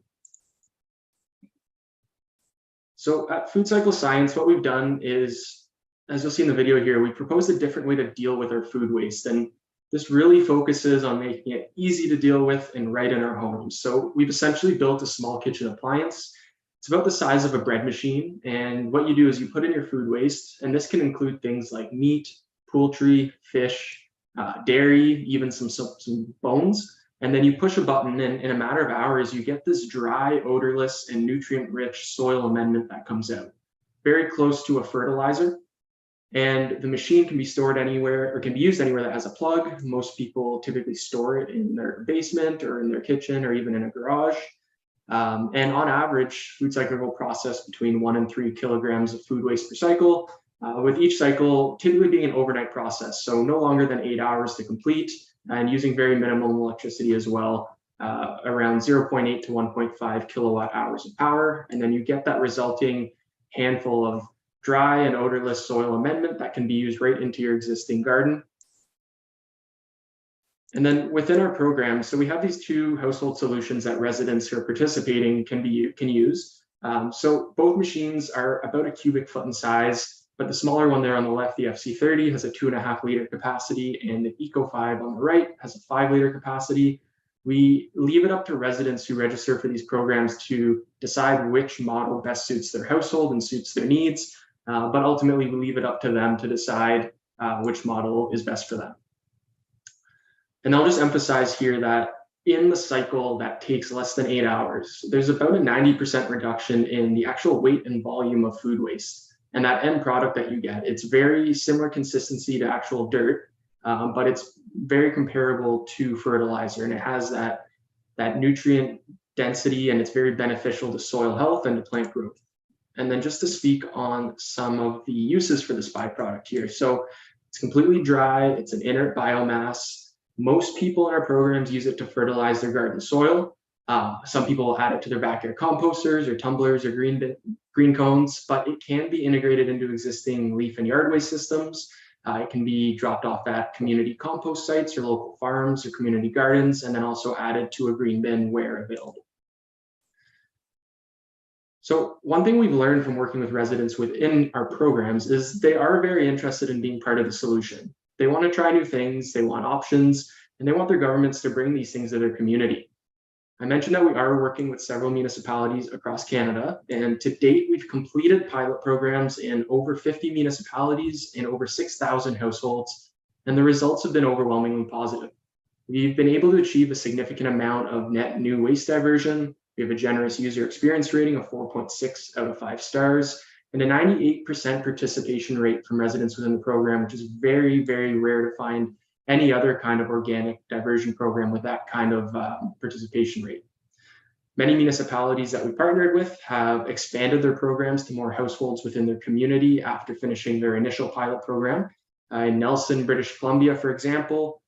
So at Food Cycle Science, what we've done is, as you'll see in the video here, we proposed a different way to deal with our food waste, and this really focuses on making it easy to deal with and right in our homes. So we've essentially built a small kitchen appliance. It's about the size of a bread machine, and what you do is you put in your food waste, and this can include things like meat, poultry, fish, dairy, even some bones, And then you push a button and in a matter of hours, you get this dry, odorless, and nutrient-rich soil amendment that comes out. Very close to a fertilizer. And the machine can be stored anywhere or can be used anywhere that has a plug. Most people typically store it in their basement or in their kitchen or even in a garage. And on average, Food Cycler will process between 1 and 3 kilograms of food waste per cycle, with each cycle typically being an overnight process, so no longer than 8 hours to complete, and using very minimal electricity as well, around 0.8 to 1.5 kilowatt hours of power. And then you get that resulting handful of dry and odorless soil amendment that can be used right into your existing garden. And then within our program, so we have these 2 household solutions that residents who are participating can use. So both machines are about a cubic foot in size, but the smaller one there on the left, the FC30, has a 2.5 liter capacity, and the Eco5 on the right has a 5 liter capacity. We leave it up to residents who register for these programs to decide which model best suits their household and suits their needs, but ultimately we leave it up to them to decide which model is best for them. And I'll just emphasize here that in the cycle that takes less than 8 hours, there's about a 90% reduction in the actual weight and volume of food waste. And that end product that you get, it's very similar consistency to actual dirt, but it's very comparable to fertilizer, and it has that nutrient density, and it's very beneficial to soil health and to plant growth. And then just to speak on some of the uses for this byproduct here. So it's completely dry, it's an inert biomass. Most people in our programs use it to fertilize their garden soil. Some people will add it to their backyard composters or tumblers or green cones, but it can be integrated into existing leaf and yard waste systems. It can be dropped off at community compost sites or local farms or community gardens, and then also added to a green bin where available. So one thing we've learned from working with residents within our programs is they are very interested in being part of the solution. They want to try new things, they want options, and they want their governments to bring these things to their community. I mentioned that we are working with several municipalities across Canada, and to date, we've completed pilot programs in over 50 municipalities and over 6,000 households, and the results have been overwhelmingly positive. We've been able to achieve a significant amount of net new waste diversion. We have a generous user experience rating of 4.6 out of 5 stars, and a 98% participation rate from residents within the program, which is very, very rare to find any other kind of organic diversion program with that kind of participation rate. Many municipalities that we partnered with have expanded their programs to more households within their community after finishing their initial pilot program. In Nelson, British Columbia, for example,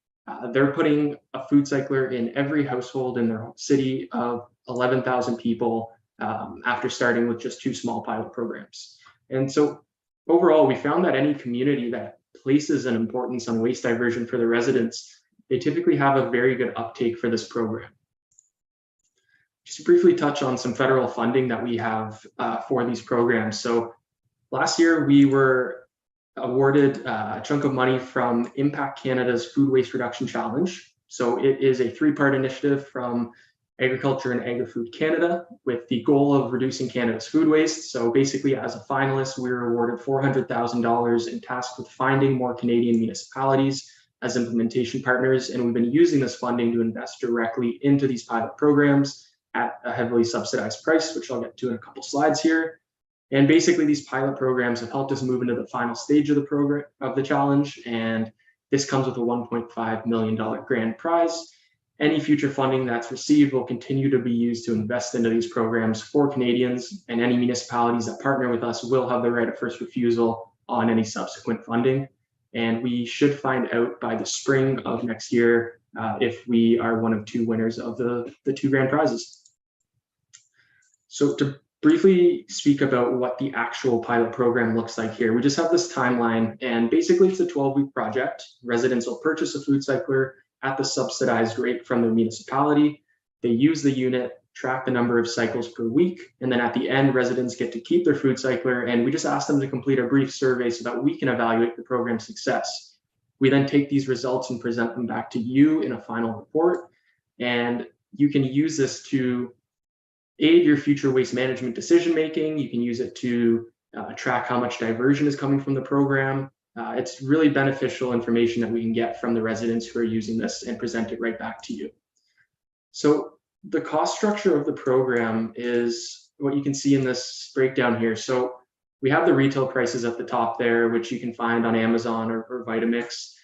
they're putting a food cycler in every household in their city of 11,000 people after starting with just 2 small pilot programs. And so overall, we found that any community that places an importance on waste diversion for the residents, they typically have a very good uptake for this program. Just to briefly touch on some federal funding that we have for these programs. So last year we were awarded a chunk of money from Impact Canada's Food Waste Reduction Challenge. So it is a 3-part initiative from Agriculture and Agri-Food Canada with the goal of reducing Canada's food waste. So basically, as a finalist, we were awarded $400,000 and tasked with finding more Canadian municipalities as implementation partners. And we've been using this funding to invest directly into these pilot programs at a heavily subsidized price, which I'll get to in a couple slides here. And basically, these pilot programs have helped us move into the final stage of the program of the challenge. And this comes with a $1.5 million grand prize. Any future funding that's received will continue to be used to invest into these programs for Canadians, and any municipalities that partner with us will have the right of first refusal on any subsequent funding. And we should find out by the spring of next year if we are one of 2 winners of the 2 grand prizes. So to briefly speak about what the actual pilot program looks like here, we just have this timeline, and basically it's a 12-week project. Residents will purchase a food cycler at the subsidized rate from the municipality. They use the unit, track the number of cycles per week, and then at the end, residents get to keep their food cycler, and we just ask them to complete a brief survey so that we can evaluate the program's success. We then take these results and present them back to you in a final report, and you can use this to aid your future waste management decision-making. You can use it to track how much diversion is coming from the program. It's really beneficial information that we can get from the residents who are using this and present it right back to you. So the cost structure of the program is what you can see in this breakdown here. So we have the retail prices at the top there, which you can find on Amazon or Vitamix.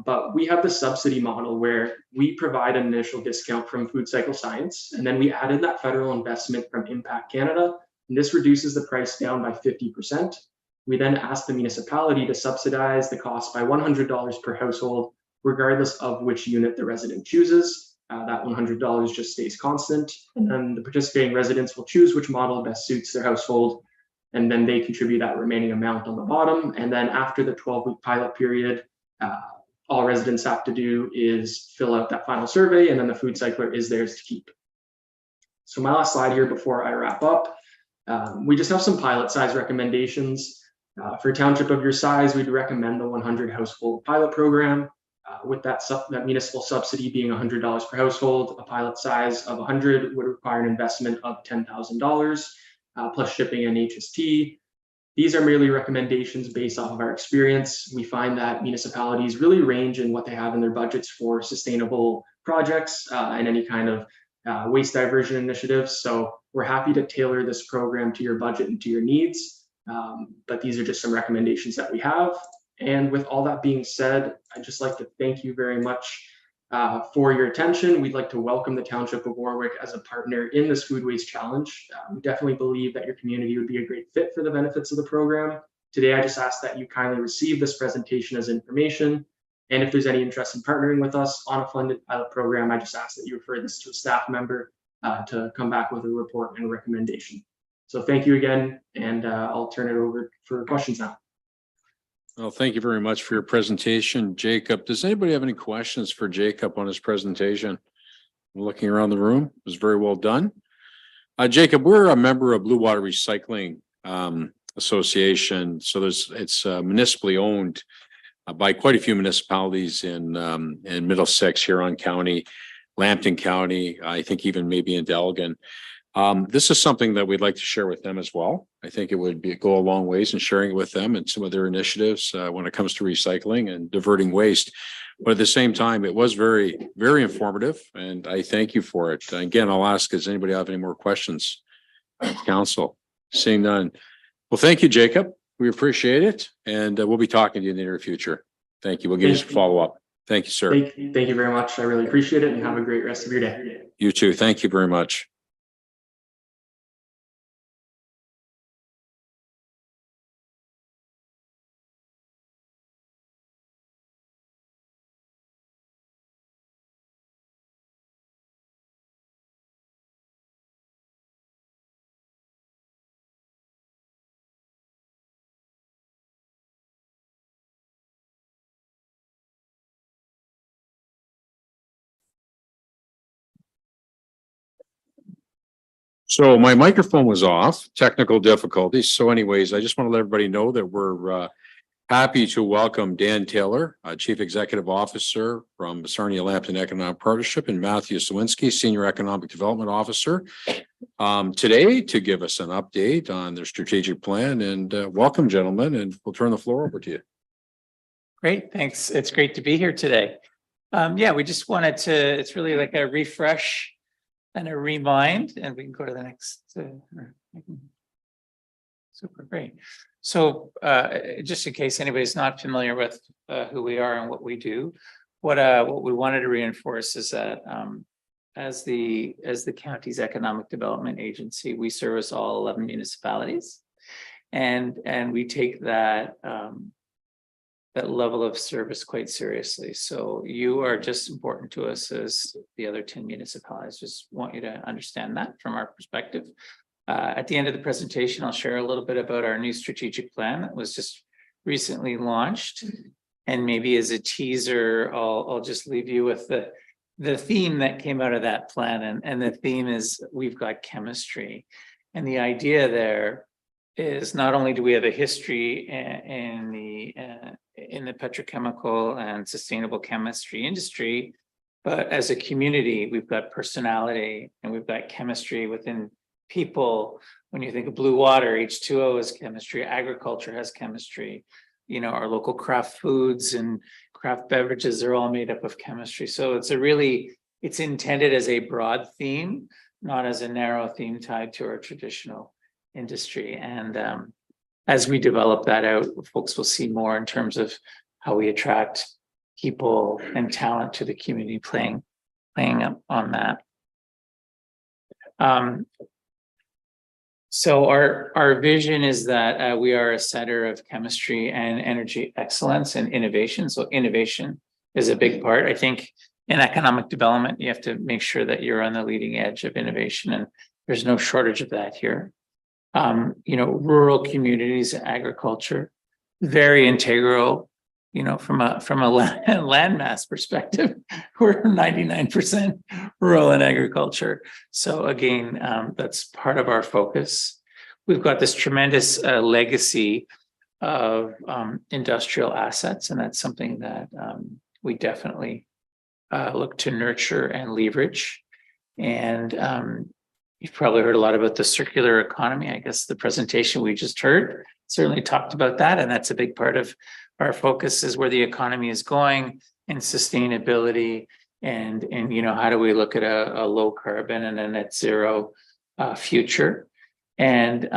But we have the subsidy model where we provide an initial discount from Food Cycle Science, and then we added that federal investment from Impact Canada, and this reduces the price down by 50%. We then ask the municipality to subsidize the cost by $100 per household, regardless of which unit the resident chooses. That $100 just stays constant, and then the participating residents will choose which model best suits their household, and then they contribute that remaining amount on the bottom. And then after the 12-week pilot period, all residents have to do is fill out that final survey, and then the food cycler is theirs to keep. So my last slide here before I wrap up, we just have some pilot size recommendations. For a township of your size, we'd recommend the 100 household pilot program. With that municipal subsidy being $100 per household, a pilot size of 100 would require an investment of $10,000 plus shipping and HST. These are merely recommendations based off of our experience. We find that municipalities really range in what they have in their budgets for sustainable projects and any kind of waste diversion initiatives. So we're happy to tailor this program to your budget and to your needs. But these are just some recommendations that we have. And with all that being said, I'd just like to thank you very much for your attention. We'd like to welcome the Township of Warwick as a partner in this Food Waste Challenge. We definitely believe that your community would be a great fit for the benefits of the program. Today, I just ask that you kindly receive this presentation as information. And if there's any interest in partnering with us on a funded pilot program, I just ask that you refer this to a staff member to come back with a report and a recommendation. So thank you again, and I'll turn it over for questions now. Well, thank you very much for your presentation, Jacob. Does anybody have any questions for Jacob on his presentation? Looking around the room, it was very well done. Jacob, we're a member of Blue Water Recycling Association. So it's municipally owned by quite a few municipalities in Middlesex, Huron County, Lambton County, I think even maybe in Delgan. This is something that we'd like to share with them as well. I think it would go a long ways in sharing it with them and some of their initiatives when it comes to recycling and diverting waste. But at the same time, it was very, very informative, and I thank you for it. Again, I'll ask, does anybody have any more questions? Council, seeing none. Well, thank you, Jacob. We appreciate it, and we'll be talking to you in the near future. Thank you. We'll give you some follow-up. Thank you, sir. Thank you very much. I really appreciate it, and have a great rest of your day. You too. Thank you very much. So my microphone was off, technical difficulties. So anyways, I just want to let everybody know that we're happy to welcome Dan Taylor, Chief Executive Officer from Sarnia Lambton Economic Partnership, and Matthew Sawinski, Senior Economic Development Officer, today to give us an update on their strategic plan. And welcome, gentlemen, and we'll turn the floor over to you. Great, thanks. It's great to be here today. Yeah, we just wanted to, it's really like a refresh and a remind, and we can go to the next. Super great. So just in case anybody's not familiar with who we are and what we do, what we wanted to reinforce is that as the county's economic development agency, we service all 11 municipalities, and we take that that level of service quite seriously. So you are just important to us as the other 10 municipalities. Just want you to understand that from our perspective. At the end of the presentation, I'll share a little bit about our new strategic plan that was just recently launched. And maybe as a teaser, I'll just leave you with the theme that came out of that plan. And the theme is we've got chemistry. And the idea there is not only do we have a history in the petrochemical and sustainable chemistry industry, but as a community, we've got personality and we've got chemistry within people. When you think of Blue Water, H2O is chemistry, agriculture has chemistry, you know, our local craft foods and craft beverages are all made up of chemistry. So it's a really it's intended as a broad theme, not as a narrow theme tied to our traditional industry. And as we develop that out, folks will see more in terms of how we attract people and talent to the community playing up on that. So our vision is that we are a center of chemistry and energy excellence and innovation. So innovation is a big part. I think in economic development, you have to make sure that you're on the leading edge of innovation, and there's no shortage of that here. Rural communities, agriculture, very integral. From a landmass perspective, we're 99% rural and agriculture. So again, that's part of our focus. We've got this tremendous legacy of industrial assets, and that's something that we definitely look to nurture and leverage. And you've probably heard a lot about the circular economy. I guess the presentation we just heard certainly talked about that, and that's a big part of our focus is where the economy is going and sustainability and how do we look at a low carbon and a net zero future. And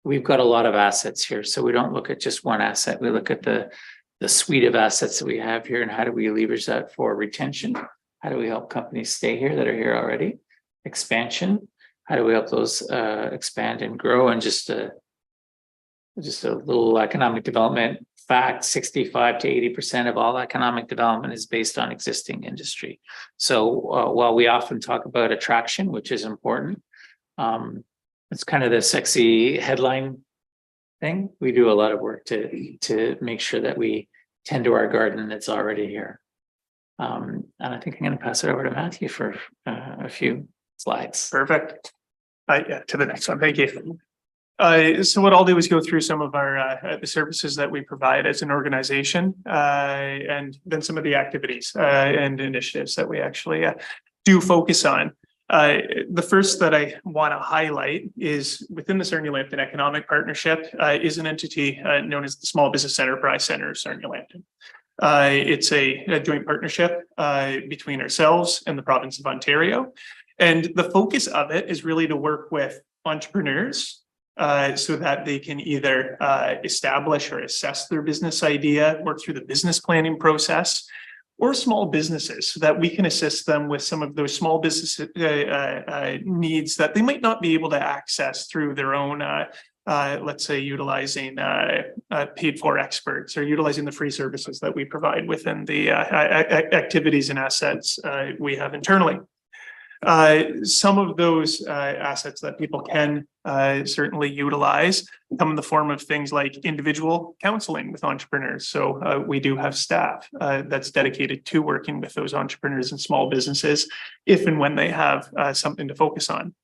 we've got a lot of assets here. So we don't look at just one asset. We look at the suite of assets that we have here and how do we leverage that for retention? How do we help companies stay here that are here already? Expansion. How do we help those expand and grow? And just a little economic development fact, 65 to 80% of all economic development is based on existing industry. So while we often talk about attraction, which is important, it's kind of the sexy headline thing. We do a lot of work to make sure that we tend to our garden that's already here. And I think I'm going to pass it over to Matthew for a few slides. Perfect. Yeah, to the next one. Thank you. So what I'll do is go through some of our the services that we provide as an organization, and then some of the activities and initiatives that we actually do focus on. The first that I want to highlight is within the Sarnia-Lambton Economic Partnership is an entity known as the Small Business Enterprise Center of Sarnia-Lambton. It's a joint partnership between ourselves and the province of Ontario. And the focus of it is really to work with entrepreneurs so that they can either establish or assess their business idea, work through the business planning process, or small businesses so that we can assist them with some of those small business needs that they might not be able to access through their own, let's say, utilizing paid for experts or utilizing the free services that we provide within the activities and assets we have internally. Some of those assets that people can certainly utilize come in the form of things like individual counseling with entrepreneurs. So we do have staff that's dedicated to working with those entrepreneurs and small businesses if and when they have something to focus on.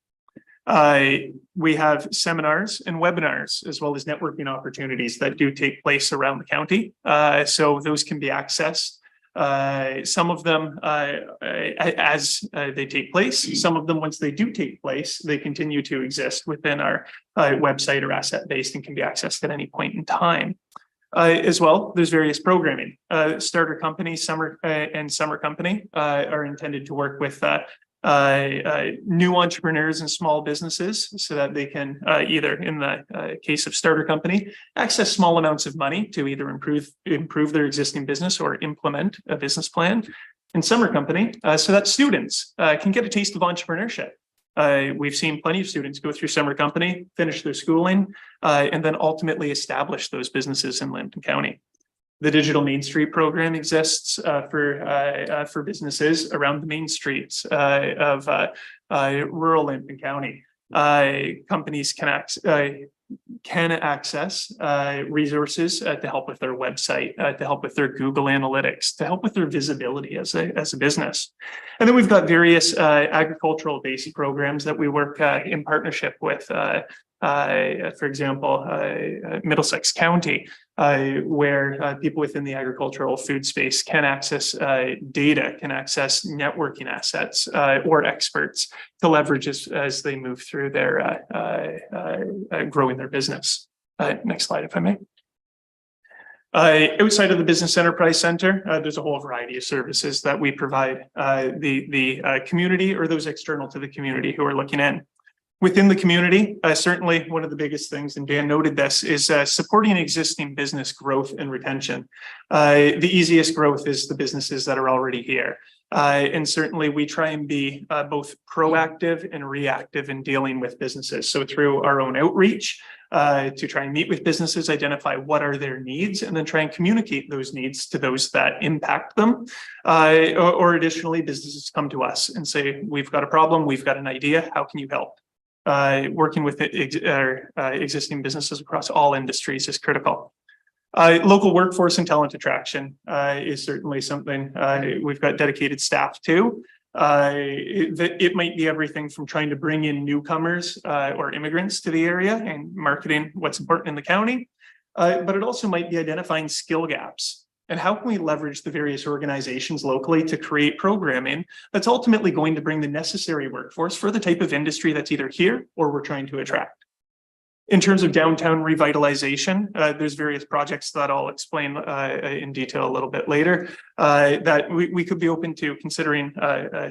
We have seminars and webinars, as well as networking opportunities that do take place around the county. So those can be accessed. Some of them as they take place, some of them once they do take place, they continue to exist within our website or asset based and can be accessed at any point in time. As well, there's various programming. Starter Company, Summer and Summer Company are intended to work with new entrepreneurs and small businesses so that they can either, in the case of Starter Company, access small amounts of money to either improve their existing business or implement a business plan. In Summer Company, so that students can get a taste of entrepreneurship. We've seen plenty of students go through Summer Company, finish their schooling, and then ultimately establish those businesses in Lambton County. The Digital Main Street program exists for businesses around the main streets of rural Lambton County. Companies can access resources to help with their website, to help with their Google Analytics, to help with their visibility as a business. And then we've got various agricultural based programs that we work in partnership with. For example, Middlesex County, where people within the agricultural food space can access data, can access networking assets or experts to leverage as they move through their growing their business. Next slide, if I may. Outside of the Business Enterprise Center, there's a whole variety of services that we provide the community or those external to the community who are looking in. Within the community, certainly one of the biggest things, and Dan noted this, is supporting existing business growth and retention. The easiest growth is the businesses that are already here. And certainly we try and be both proactive and reactive in dealing with businesses. So through our own outreach, to try and meet with businesses, identify what are their needs, and then try and communicate those needs to those that impact them. Or additionally, businesses come to us and say, we've got a problem, we've got an idea, how can you help? Working with existing businesses across all industries is critical. Local workforce and talent attraction is certainly something we've got dedicated staff to. It might be everything from trying to bring in newcomers or immigrants to the area and marketing what's important in the county, but it also might be identifying skill gaps. And how can we leverage the various organizations locally to create programming that's ultimately going to bring the necessary workforce for the type of industry that's either here or we're trying to attract. In terms of downtown revitalization, there's various projects that I'll explain in detail a little bit later that we could be open to considering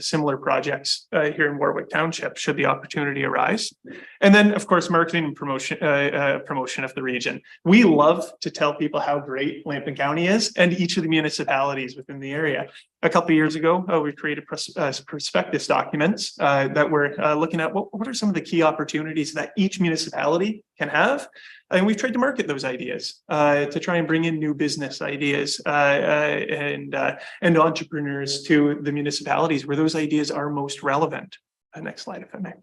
similar projects here in Warwick Township should the opportunity arise. And then, of course, marketing and promotion of the region. We love to tell people how great Lambton County is and each of the municipalities within the area. A couple of years ago, we created prospectus documents that were looking at what are some of the key opportunities that each municipality can have. And we've tried to market those ideas to try and bring in new business ideas and entrepreneurs to the municipalities where those ideas are most relevant. Next slide, if I may.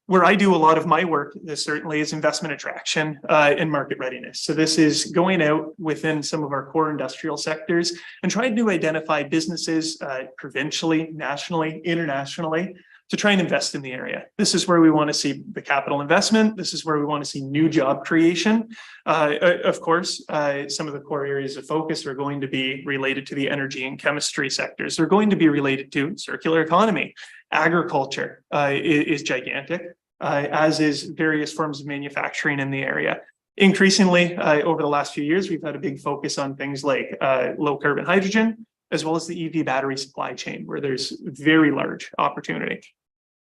Where I do a lot of my work, this certainly is investment attraction and market readiness. So this is going out within some of our core industrial sectors and trying to identify businesses provincially, nationally, internationally, to try and invest in the area. This is where we want to see the capital investment. This is where we want to see new job creation. Of course, some of the core areas of focus are going to be related to the energy and chemistry sectors. They're going to be related to circular economy. Agriculture is gigantic, as is various forms of manufacturing in the area. Increasingly, over the last few years, we've had a big focus on things like low carbon hydrogen, as well as the EV battery supply chain, where there's very large opportunity.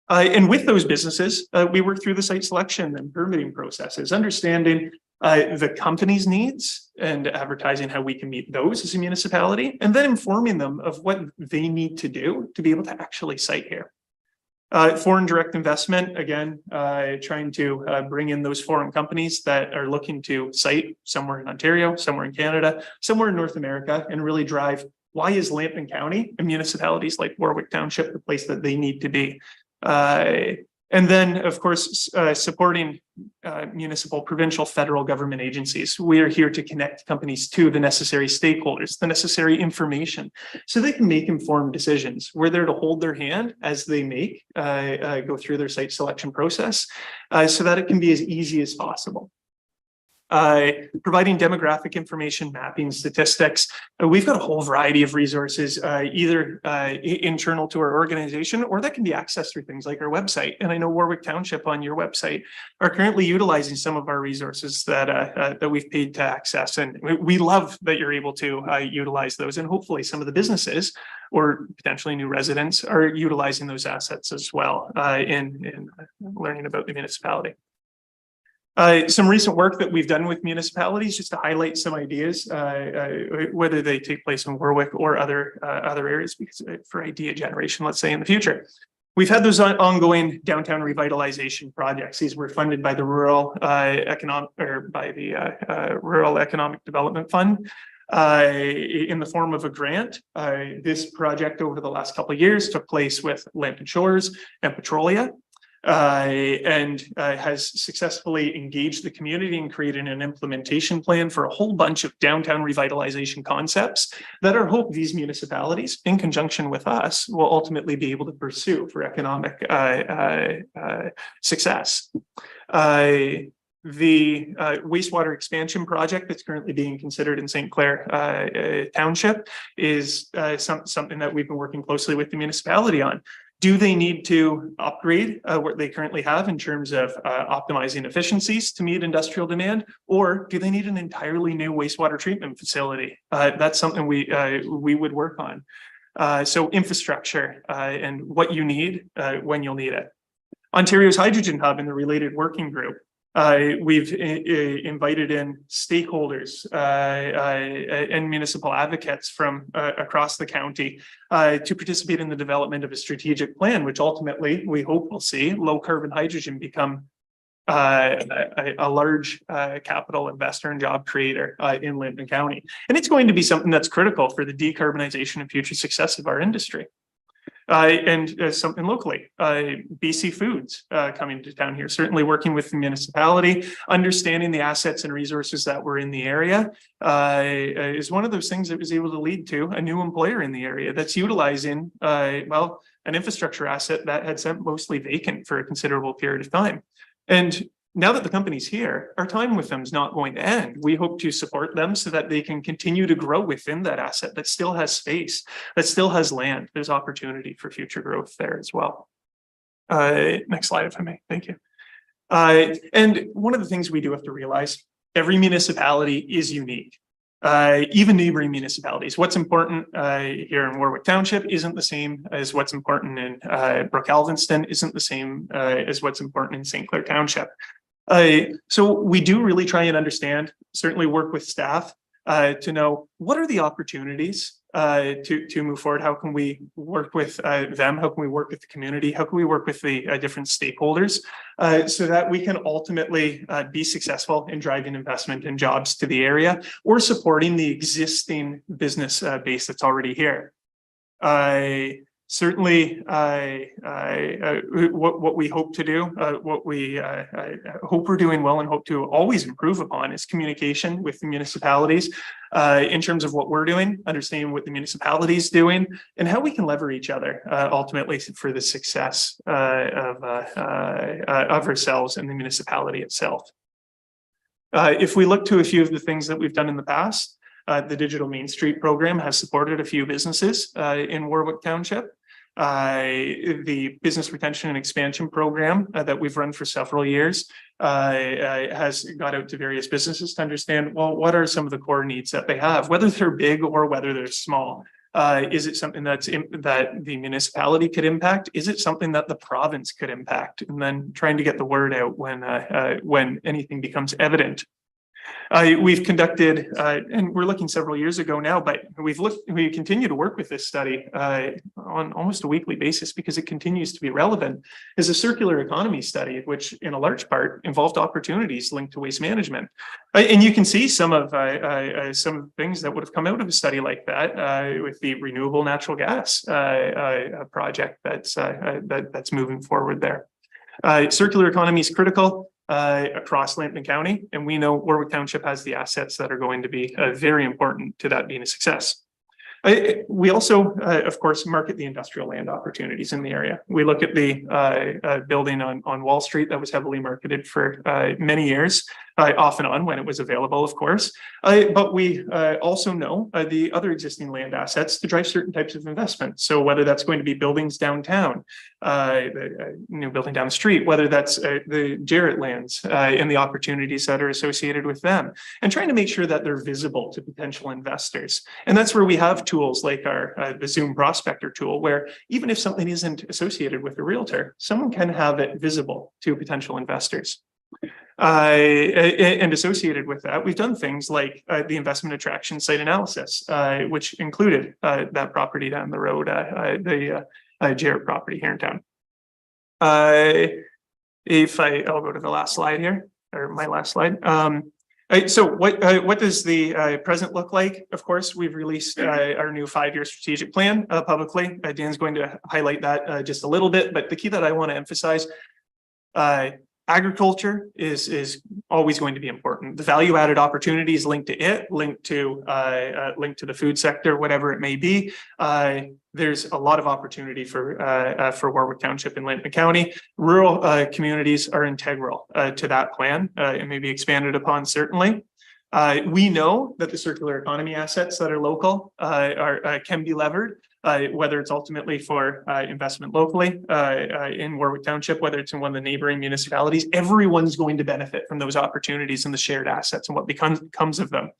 And with those businesses, we work through the site selection and permitting processes, understanding the company's needs and advertising how we can meet those as a municipality, and then informing them of what they need to do to be able to actually site here. Foreign direct investment, again, trying to bring in those foreign companies that are looking to site somewhere in Ontario, somewhere in Canada, somewhere in North America, and really drive why is Lambton County and municipalities like Warwick Township the place that they need to be. And then, of course, supporting municipal, provincial, federal government agencies. We are here to connect companies to the necessary stakeholders, the necessary information, so they can make informed decisions. We're there to hold their hand as they go through their site selection process, so that it can be as easy as possible. Providing demographic information, mapping, statistics. We've got a whole variety of resources, either internal to our organization, or that can be accessed through things like our website. And I know Warwick Township on your website are currently utilizing some of our resources that we've paid to access. And we love that you're able to utilize those. And hopefully some of the businesses or potentially new residents are utilizing those assets as well in learning about the municipality. Some recent work that we've done with municipalities, just to highlight some ideas, whether they take place in Warwick or other areas, because for idea generation, let's say in the future. We've had those ongoing downtown revitalization projects. These were funded by the Rural Economic Development Fund in the form of a grant. This project over the last couple of years took place with Lambton Shores and Petrolia. And has successfully engaged the community and created an implementation plan for a whole bunch of downtown revitalization concepts that our hope these municipalities, in conjunction with us, will ultimately be able to pursue for economic success. The wastewater expansion project that's currently being considered in St. Clair Township is something that we've been working closely with the municipality on. Do they need to upgrade what they currently have in terms of optimizing efficiencies to meet industrial demand? Or do they need an entirely new wastewater treatment facility? That's something we would work on. So infrastructure and what you need when you'll need it. Ontario's Hydrogen Hub and the related working group. We've invited in stakeholders and municipal advocates from across the county to participate in the development of a strategic plan, which ultimately we hope will see low carbon hydrogen become a large capital investor and job creator in Lytton County. And it's going to be something that's critical for the decarbonization and future success of our industry. And something locally, BC Foods coming to town here, certainly working with the municipality, understanding the assets and resources that were in the area is one of those things that was able to lead to a new employer in the area that's utilizing, well, an infrastructure asset that had sat mostly vacant for a considerable period of time. And now that the company's here, our time with them is not going to end. We hope to support them so that they can continue to grow within that asset that still has space, that still has land. There's opportunity for future growth there as well. Next slide, if I may. Thank you. And one of the things we do have to realize, every municipality is unique. Even neighboring municipalities. What's important here in Warwick Township isn't the same as what's important in Brooke-Alvinston, isn't the same as what's important in St. Clair Township. So we do really try and understand, certainly work with staff to know what are the opportunities to move forward. How can we work with them? How can we work with the community? How can we work with the different stakeholders so that we can ultimately be successful in driving investment and jobs to the area or supporting the existing business base that's already here. Certainly, what we hope to do, what we hope we're doing well and hope to always improve upon is communication with the municipalities in terms of what we're doing, understanding what the municipality is doing, and how we can lever each other ultimately for the success of ourselves and the municipality itself. If we look to a few of the things that we've done in the past, the Digital Main Street program has supported a few businesses in Warwick Township. The Business Retention and Expansion Program that we've run for several years has got out to various businesses to understand, well, what are some of the core needs that they have, whether they're big or whether they're small. Is it something that the municipality could impact? Is it something that the province could impact? And then trying to get the word out when anything becomes evident. We've conducted, and we're looking several years ago now, but we continue to work with this study on almost a weekly basis because it continues to be relevant, is a circular economy study, which in a large part involved opportunities linked to waste management. And you can see some of the things that would have come out of a study like that with the renewable natural gas project that's moving forward there. Circular economy is critical across Lytton County, and we know Warwick Township has the assets that are going to be very important to that being a success. We also, of course, market the industrial land opportunities in the area. We look at the building on Wall Street that was heavily marketed for many years, off and on when it was available, of course. But we also know the other existing land assets to drive certain types of investment. So whether that's going to be buildings downtown, the new building down the street, whether that's the Jarrett lands and the opportunities that are associated with them, and trying to make sure that they're visible to potential investors. And that's where we have tools like the Zoom Prospector tool, where even if something isn't associated with a realtor, someone can have it visible to potential investors. And associated with that, we've done things like the investment attraction site analysis, which included that property down the road, the Jarrett property here in town. I'll go to the last slide here, or my last slide. So what does the present look like? Of course, we've released our new 5-year strategic plan publicly. Dan's going to highlight that just a little bit, but the key that I want to emphasize, agriculture is always going to be important. The value-added opportunities linked to it, linked to the food sector, whatever it may be. There's a lot of opportunity for Warwick Township and Lytton County. Rural communities are integral to that plan. It may be expanded upon, certainly. We know that the circular economy assets that are local can be levered. whether it's ultimately for investment locally in Warwick Township, whether it's in one of the neighboring municipalities, everyone's going to benefit from those opportunities and the shared assets and what comes of them.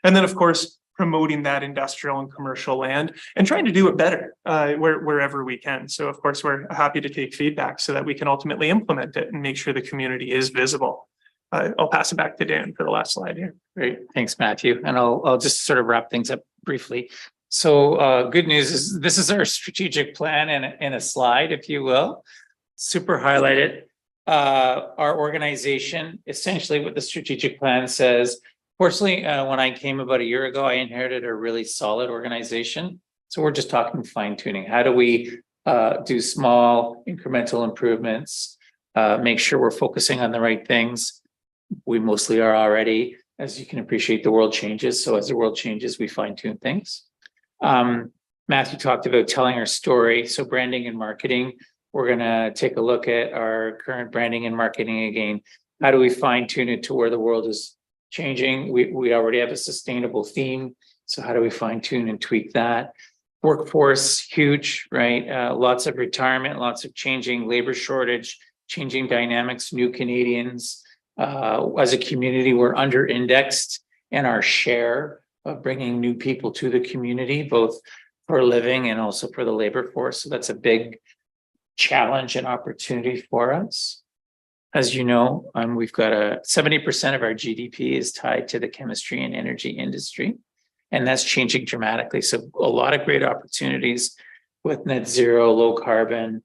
And then, of course, promoting that industrial and commercial land and trying to do it better wherever we can. So of course, we're happy to take feedback so that we can ultimately implement it and make sure the community is visible. I'll pass it back to Dan for the last slide here. Great, thanks, Matthew. And I'll just sort of wrap things up briefly. So good news is this is our strategic plan in a slide, if you will. Super highlighted. Our organization, essentially what the strategic plan says. Fortunately, when I came about a year ago, I inherited a really solid organization. So we're just talking fine tuning. How do we do small incremental improvements, make sure we're focusing on the right things? We mostly are already, as you can appreciate, the world changes. So as the world changes, we fine tune things. Matthew talked about telling our story. So branding and marketing, we're going to take a look at our current branding and marketing again. How do we fine tune it to where the world is changing? We already have a sustainable theme. So how do we fine tune and tweak that? Workforce, huge, right? Lots of retirement, lots of changing labor shortage, changing dynamics, new Canadians. As a community, we're under indexed in our share of bringing new people to the community, both for living and also for the labor force. So that's a big challenge and opportunity for us. As you know, we've got 70% of our GDP is tied to the chemistry and energy industry, and that's changing dramatically. So a lot of great opportunities with net zero, low carbon,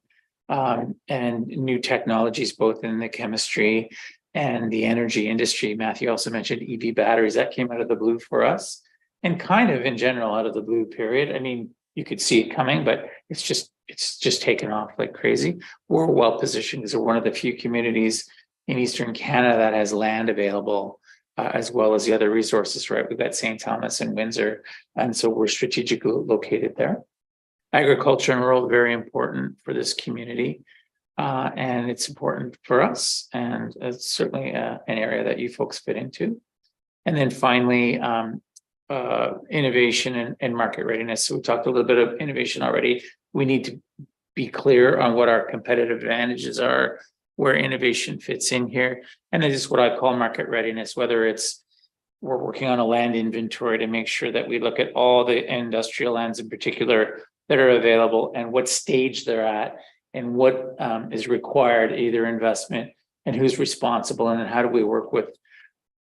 and new technologies, both in the chemistry and the energy industry. Matthew also mentioned EV batteries. That came out of the blue for us, and kind of in general out of the blue period. I mean, you could see it coming, but it's just taken off like crazy. We're well positioned because we're one of the few communities in Eastern Canada that has land available, as well as the other resources, right? We've got St. Thomas and Windsor, and so we're strategically located there. Agriculture and rural, very important for this community, and it's important for us, and it's certainly an area that you folks fit into. And then finally, innovation and market readiness. So we talked a little bit of innovation already. We need to be clear on what our competitive advantages are, where innovation fits in here. And this is what I call market readiness, whether it's we're working on a land inventory to make sure that we look at all the industrial lands in particular that are available and what stage they're at and what is required, either investment and who's responsible, and then how do we work with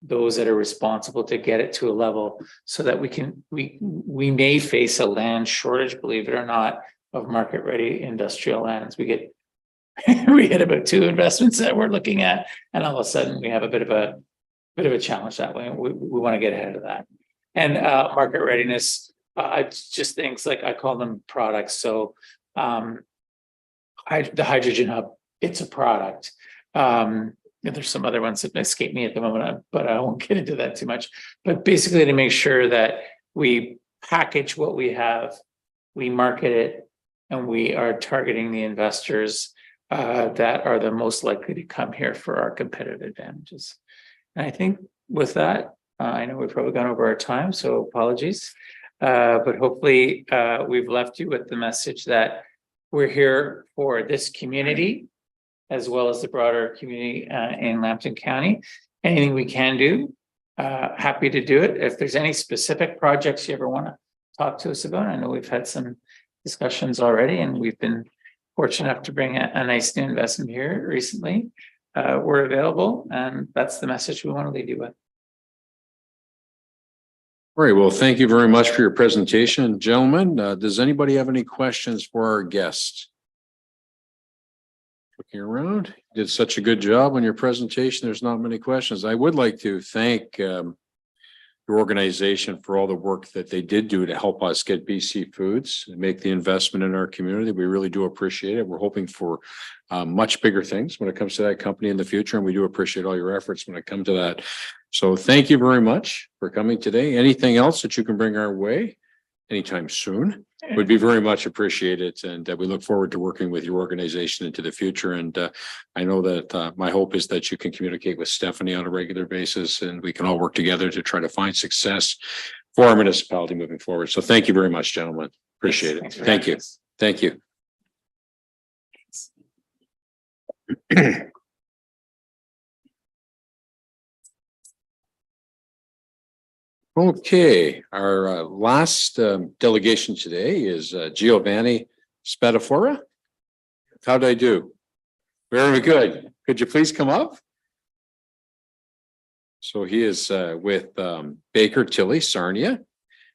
those that are responsible to get it to a level so that we may face a land shortage, believe it or not, of market ready industrial lands. We get about 2 investments that we're looking at, and all of a sudden we have a bit of a challenge that way. We want to get ahead of that. And market readiness, just things like I call them products. So the hydrogen hub, it's a product. There's some other ones that escape me at the moment, but I won't get into that too much. But basically to make sure that we package what we have, we market it, and we are targeting the investors that are the most likely to come here for our competitive advantages. And I think with that, I know we've probably gone over our time, so apologies. But hopefully we've left you with the message that we're here for this community, as well as the broader community in Lambton County. Anything we can do, happy to do it. If there's any specific projects you ever want to talk to us about, I know we've had some discussions already, and we've been fortunate enough to bring a nice new investment here recently. We're available, and that's the message we want to leave you with. All right, well, thank you very much for your presentation, gentlemen. Does anybody have any questions for our guests? Looking around, you did such a good job on your presentation. There's not many questions. I would like to thank your organization for all the work that they did do to help us get BC Foods and make the investment in our community. We really do appreciate it. We're hoping for much bigger things when it comes to that company in the future, and we do appreciate all your efforts when it comes to that. So thank you very much for coming today. Anything else that you can bring our way anytime soon would be very much appreciated, and we look forward to working with your organization into the future. And I know that my hope is that you can communicate with Stephanie on a regular basis, and we can all work together to try to find success for our municipality moving forward. So thank you very much, gentlemen. Appreciate it. Thanks for Thank having you. us. Thank you. Okay, our last delegation today is Giovanni Spadafora. How'd I do? Very good. Could you please come up? So he is with Baker Tilly Sarnia,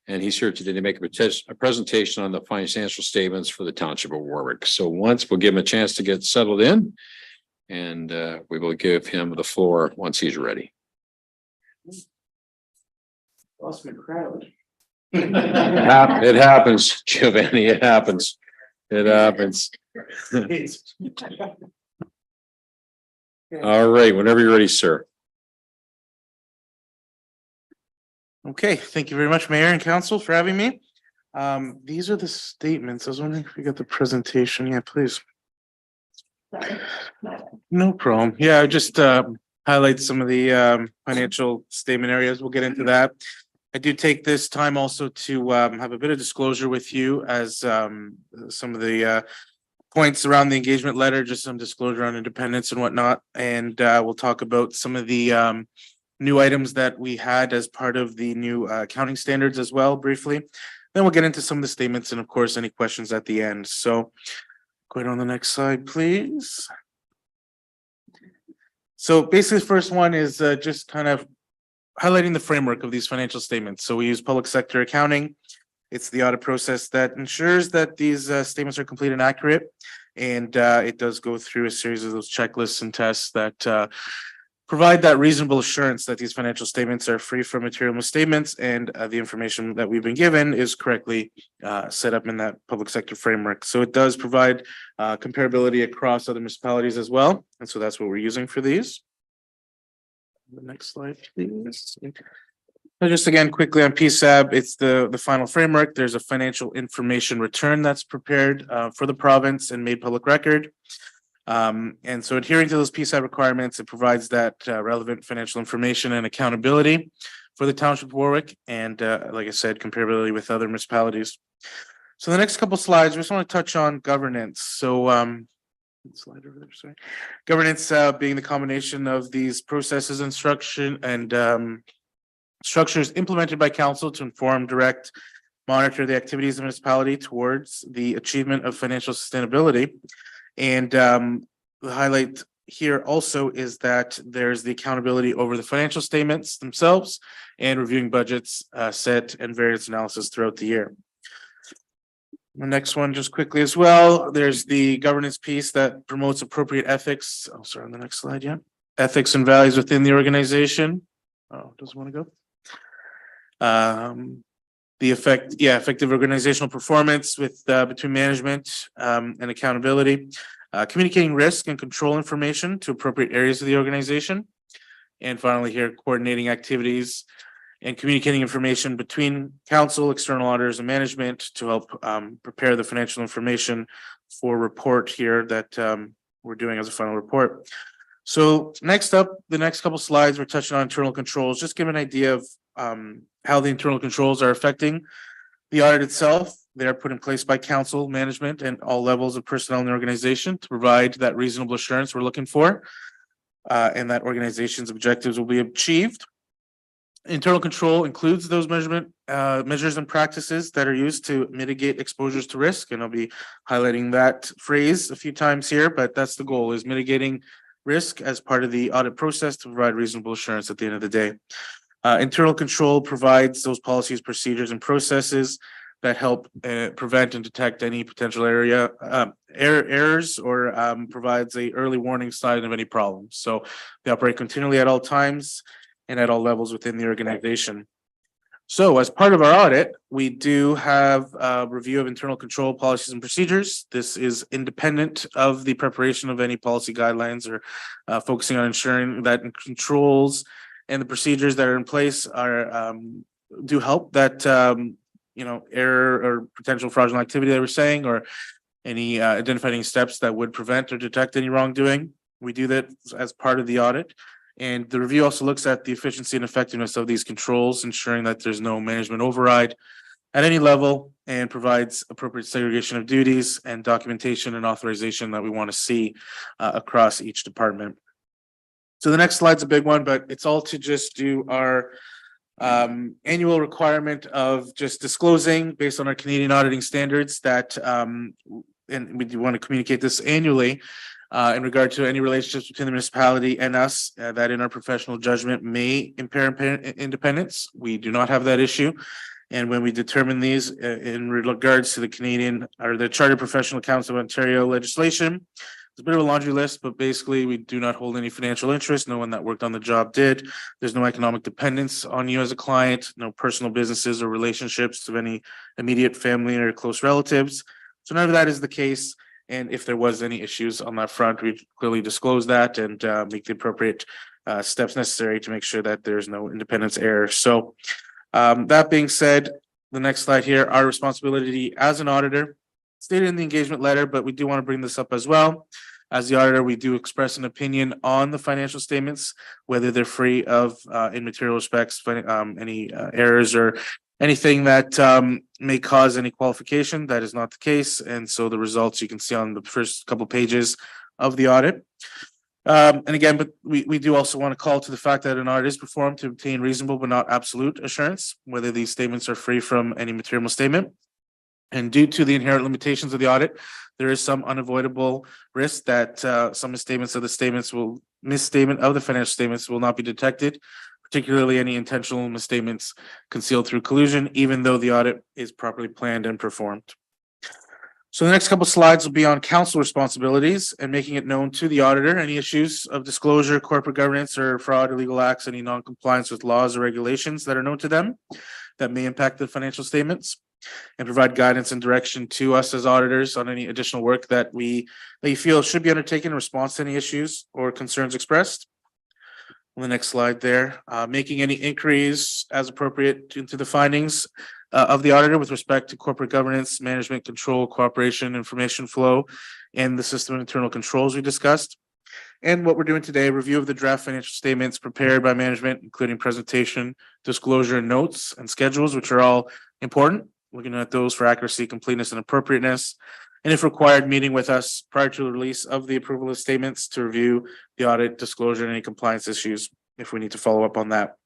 and he's here today to make a presentation on the financial statements for the Township of Warwick. So once we'll give him a chance to get settled in, and we will give him the floor once he's ready. Lost my crowd. It happens, Giovanni, it happens. It happens. All right, whenever you're ready, sir. Okay, thank you very much, Mayor and Council, for having me. These are the statements. I was wondering if we got the presentation. Yeah, please. No problem. Yeah, I just highlight some of the financial statement areas. We'll get into that. I do take this time also to have a bit of disclosure with you as some of the points around the engagement letter, just some disclosure on independence and whatnot. And we'll talk about some of the new items that we had as part of the new accounting standards as well, briefly. Then we'll get into some of the statements and of course, any questions at the end. So go ahead on the next slide, please. So basically the first one is just kind of highlighting the framework of these financial statements. So we use public sector accounting. It's the audit process that ensures that these statements are complete and accurate. And it does go through a series of those checklists and tests that provide that reasonable assurance that these financial statements are free from material misstatements and the information that we've been given is correctly set up in that public sector framework. So it does provide comparability across other municipalities as well. And so that's what we're using for these. The next slide, please. So just again, quickly on PSAB, it's the final framework. There's a financial information return that's prepared for the province and made public record. And so adhering to those PSAB requirements, it provides that relevant financial information and accountability for the Township of Warwick. And like I said, comparability with other municipalities. So the next couple slides, we just want to touch on governance. So slide over there, sorry. Governance being the combination of these processes and structures implemented by council to inform, direct, monitor the activities of the municipality towards the achievement of financial sustainability. And the highlight here also is that there's the accountability over the financial statements themselves and reviewing budgets set and variance analysis throughout the year. The next one, just quickly as well, there's the governance piece that promotes appropriate ethics. Oh, sorry, on the next slide, yeah. Ethics and values within the organization. Oh, doesn't want to go. The effective organizational performance with between management and accountability, communicating risk and control information to appropriate areas of the organization. And finally here, coordinating activities and communicating information between council, external auditors and management to help prepare the financial information for report here that we're doing as a final report. So next up, the next couple slides, we're touching on internal controls, just give an idea of how the internal controls are affecting the audit itself. They are put in place by council, management, and all levels of personnel in the organization to provide that reasonable assurance we're looking for, and that organization's objectives will be achieved. Internal control includes those measures and practices that are used to mitigate exposures to risk, and I'll be highlighting that phrase a few times here, but that's the goal, is mitigating risk as part of the audit process to provide reasonable assurance at the end of the day. Internal control provides those policies, procedures, and processes that help prevent and detect any potential errors or provides a early warning sign of any problems. So they operate continually at all times and at all levels within the organization. So as part of our audit, we do have a review of internal control policies and procedures. This is independent of the preparation of any policy guidelines or focusing on ensuring that controls and the procedures that are in place are do help that error or potential fraudulent activity that we're saying, or any identifying steps that would prevent or detect any wrongdoing. We do that as part of the audit. And the review also looks at the efficiency and effectiveness of these controls, ensuring that there's no management override at any level and provides appropriate segregation of duties and documentation and authorization that we want to see across each department. So the next slide's a big one, but it's all to just do our annual requirement of just disclosing based on our Canadian auditing standards that and we do want to communicate this annually in regard to any relationships between the municipality and us that in our professional judgment may impair independence. We do not have that issue. And when we determine these in regards to the Canadian or the Chartered Professional Council of Ontario legislation, it's a bit of a laundry list, but basically we do not hold any financial interest. No one that worked on the job did. There's no economic dependence on you as a client, no personal businesses or relationships of any immediate family or close relatives. So none of that is the case. And if there was any issues on that front, we clearly disclose that and make the appropriate steps necessary to make sure that there's no independence error. So that being said, the next slide here, our responsibility as an auditor stated in the engagement letter, but we do want to bring this up as well. As the auditor, we do express an opinion on the financial statements, whether they're free of in material respects, any errors or anything that may cause any qualification. That is not the case. And so the results you can see on the first couple pages of the audit. And again, but we do also want to call to the fact that an audit is performed to obtain reasonable but not absolute assurance, whether these statements are free from any material misstatement. And due to the inherent limitations of the audit, there is some unavoidable risk that some misstatements of the misstatement of the financial statements will not be detected, particularly any intentional misstatements concealed through collusion, even though the audit is properly planned and performed. So the next couple of slides will be on council responsibilities and making it known to the auditor any issues of disclosure, corporate governance, or fraud, illegal acts, any non-compliance with laws or regulations that are known to them that may impact the financial statements, and provide guidance and direction to us as auditors on any additional work that you feel should be undertaken in response to any issues or concerns expressed. On the next slide there, making any inquiries as appropriate into the findings of the auditor with respect to corporate governance, management control, cooperation, information flow, and the system of internal controls we discussed. And what we're doing today, review of the draft financial statements prepared by management, including presentation, disclosure, and notes and schedules, which are all important. Looking at those for accuracy, completeness, and appropriateness. And if required, meeting with us prior to the release of the approval of statements to review the audit, disclosure, and any compliance issues if we need to follow up on that.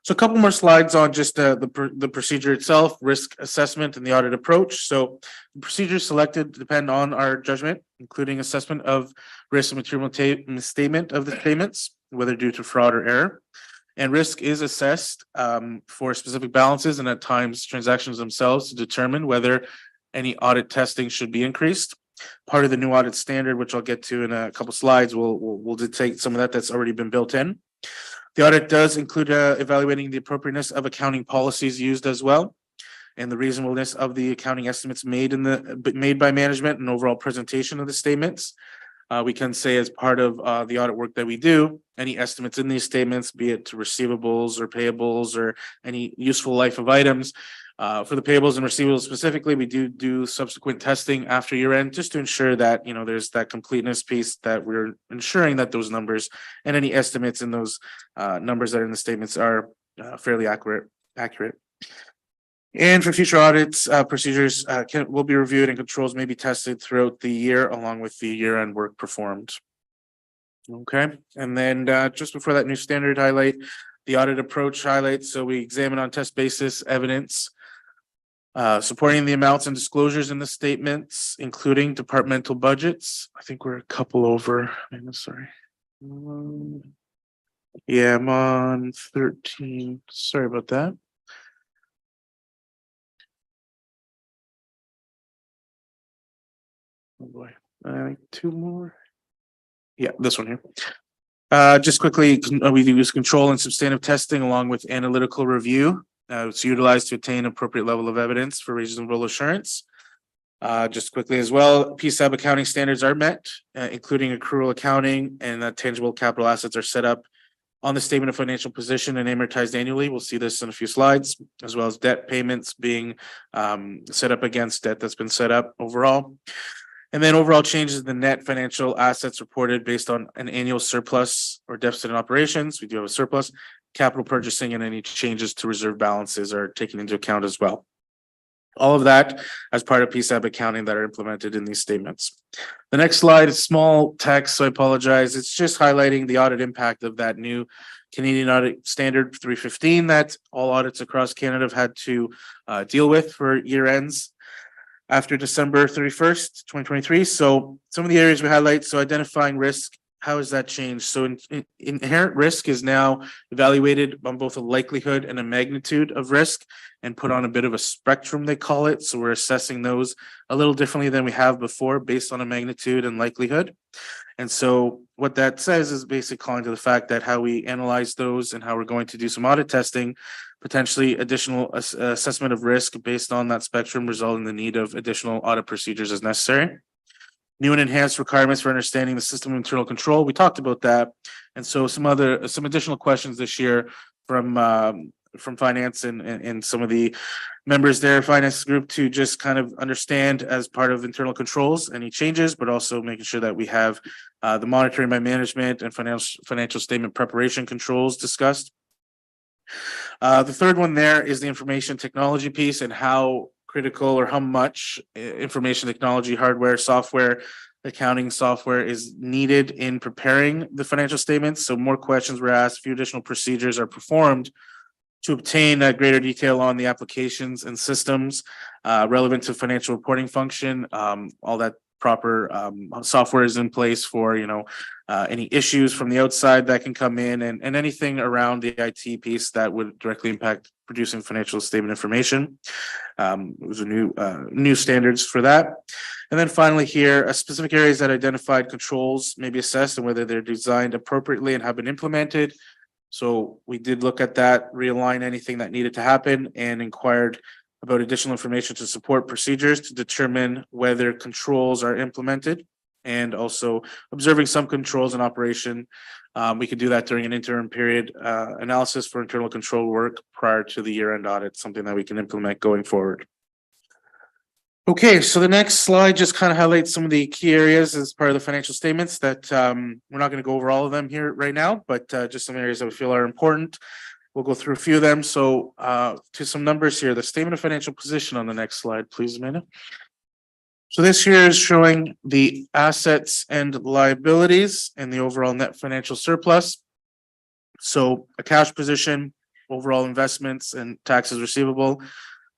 So a couple more slides on just the procedure itself, risk assessment, and the audit approach. So the procedures selected depend on our judgment, including assessment of risk and material misstatement of the statements, whether due to fraud or error. And risk is assessed for specific balances and at times transactions themselves to determine whether any audit testing should be increased. Part of the new audit standard, which I'll get to in a couple slides, will dictate some of that that's already been built in. The audit does include evaluating the appropriateness of accounting policies used as well, and the reasonableness of the accounting estimates made by management and overall presentation of the statements. We can say as part of the audit work that we do, any estimates in these statements, be it to receivables or payables or any useful life of items. For the payables and receivables specifically, we do subsequent testing after year end just to ensure that, there's that completeness piece that we're ensuring that those numbers and any estimates in those numbers that are in the statements are fairly accurate. And for future audits, procedures will be reviewed and controls may be tested throughout the year along with the year-end work performed. Okay, and then just before that new standard highlight, the audit approach highlights. So we examine on test basis evidence, supporting the amounts and disclosures in the statements, including departmental budgets. I think we're a couple over. Sorry. Yeah, I'm on 13. Sorry about that. Oh boy, I think two more. Yeah, this one here. Just quickly, we use control and substantive testing along with analytical review. It's utilized to attain appropriate level of evidence for reasonable assurance. Just quickly as well, PSAB accounting standards are met, including accrual accounting, and that tangible capital assets are set up on the statement of financial position and amortized annually. We'll see this in a few slides, as well as debt payments being set up against debt that's been set up overall. And then overall changes in the net financial assets reported based on an annual surplus or deficit in operations. We do have a surplus capital purchasing and any changes to reserve balances are taken into account as well. All of that as part of PSAB accounting that are implemented in these statements. The next slide is small text, so I apologize. It's just highlighting the audit impact of that new Canadian Audit Standard 315 that all audits across Canada have had to deal with for year ends after December 31st, 2023. So some of the areas we highlight, so identifying risk, how has that changed? So inherent risk is now evaluated on both a likelihood and a magnitude of risk and put on a bit of a spectrum, they call it. So we're assessing those a little differently than we have before based on a magnitude and likelihood. And so what that says is basically calling to the fact that how we analyze those and how we're going to do some audit testing, potentially additional assessment of risk based on that spectrum result in the need of additional audit procedures as necessary. New and enhanced requirements for understanding the system of internal control. We talked about that. And so some additional questions this year from finance and some of the members there, finance group, to just kind of understand as part of internal controls any changes, but also making sure that we have the monitoring by management and financial statement preparation controls discussed. The third one there is the information technology piece and how critical or how much information technology, hardware, software, accounting software is needed in preparing the financial statements. So more questions were asked, a few additional procedures are performed to obtain greater detail on the applications and systems relevant to financial reporting function. All that proper software is in place for, any issues from the outside that can come in and anything around the IT piece that would directly impact producing financial statement information. Those are new standards for that. And then finally here, specific areas that identified controls may be assessed and whether they're designed appropriately and have been implemented. So we did look at that, realign anything that needed to happen, and inquired about additional information to support procedures to determine whether controls are implemented, and also observing some controls in operation. We could do that during an interim period analysis for internal control work prior to the year-end audit, something that we can implement going forward. Okay, so the next slide just kind of highlights some of the key areas as part of the financial statements that we're not going to go over all of them here right now, but just some areas that we feel are important. We'll go through a few of them. So to some numbers here, the statement of financial position on the next slide, please, Amanda. So this here is showing the assets and liabilities and the overall net financial surplus. So a cash position, overall investments and taxes receivable,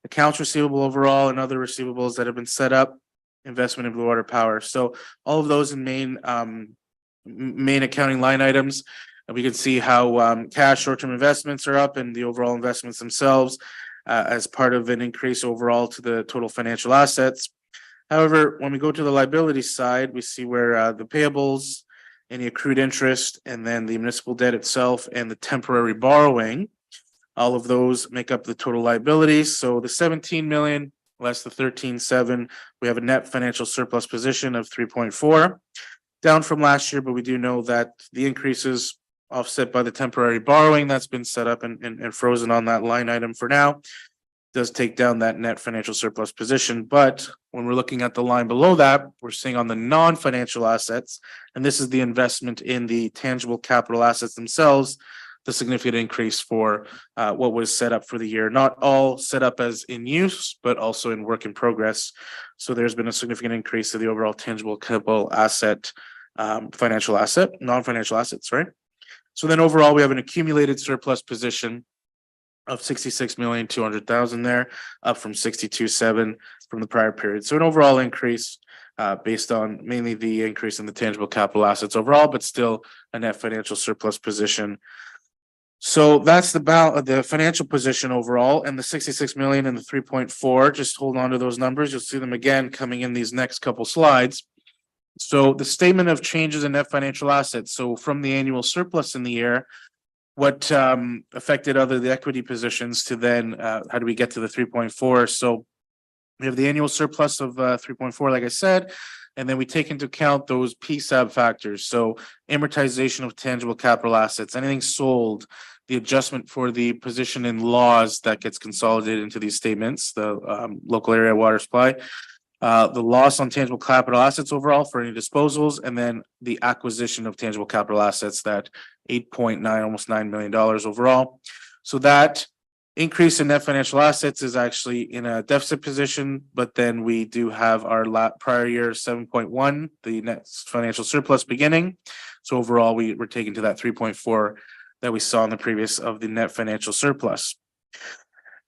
accounts receivable overall, and other receivables that have been set up, investment in Blue Water Power. So all of those in main accounting line items. And we can see how cash, short-term investments are up and the overall investments themselves as part of an increase overall to the total financial assets. However, when we go to the liability side, we see where the payables, any accrued interest, and then the municipal debt itself and the temporary borrowing, all of those make up the total liabilities. So the 17 million less the 13.7, we have a net financial surplus position of 3.4, down from last year, but we do know that the increases offset by the temporary borrowing that's been set up and frozen on that line item for now does take down that net financial surplus position. But when we're looking at the line below that, we're seeing on the non-financial assets, and this is the investment in the tangible capital assets themselves, the significant increase for what was set up for the year. Not all set up as in use, but also in work in progress. So there's been a significant increase to the overall tangible capital asset, financial asset, non-financial assets, right? So then overall, we have an accumulated surplus position of 66,200,000 there, up from 62.7 from the prior period. So an overall increase based on mainly the increase in the tangible capital assets overall, but still a net financial surplus position. So that's the financial position overall, and the 66 million and the 3.4, just hold on to those numbers. You'll see them again coming in these next couple slides. So the statement of changes in net financial assets. So from the annual surplus in the year, what affected the equity positions to then how do we get to the 3.4? So we have the annual surplus of 3.4, like I said, and then we take into account those PSAB factors. So amortization of tangible capital assets, anything sold, the adjustment for the position in laws that gets consolidated into these statements, the local area water supply. the loss on tangible capital assets overall for any disposals, and then the acquisition of tangible capital assets, that 8.9, almost $9 million overall. So that increase in net financial assets is actually in a deficit position, but then we do have our prior year 7.1, the net financial surplus beginning. So overall, we're taken to that 3.4 that we saw in the previous of the net financial surplus.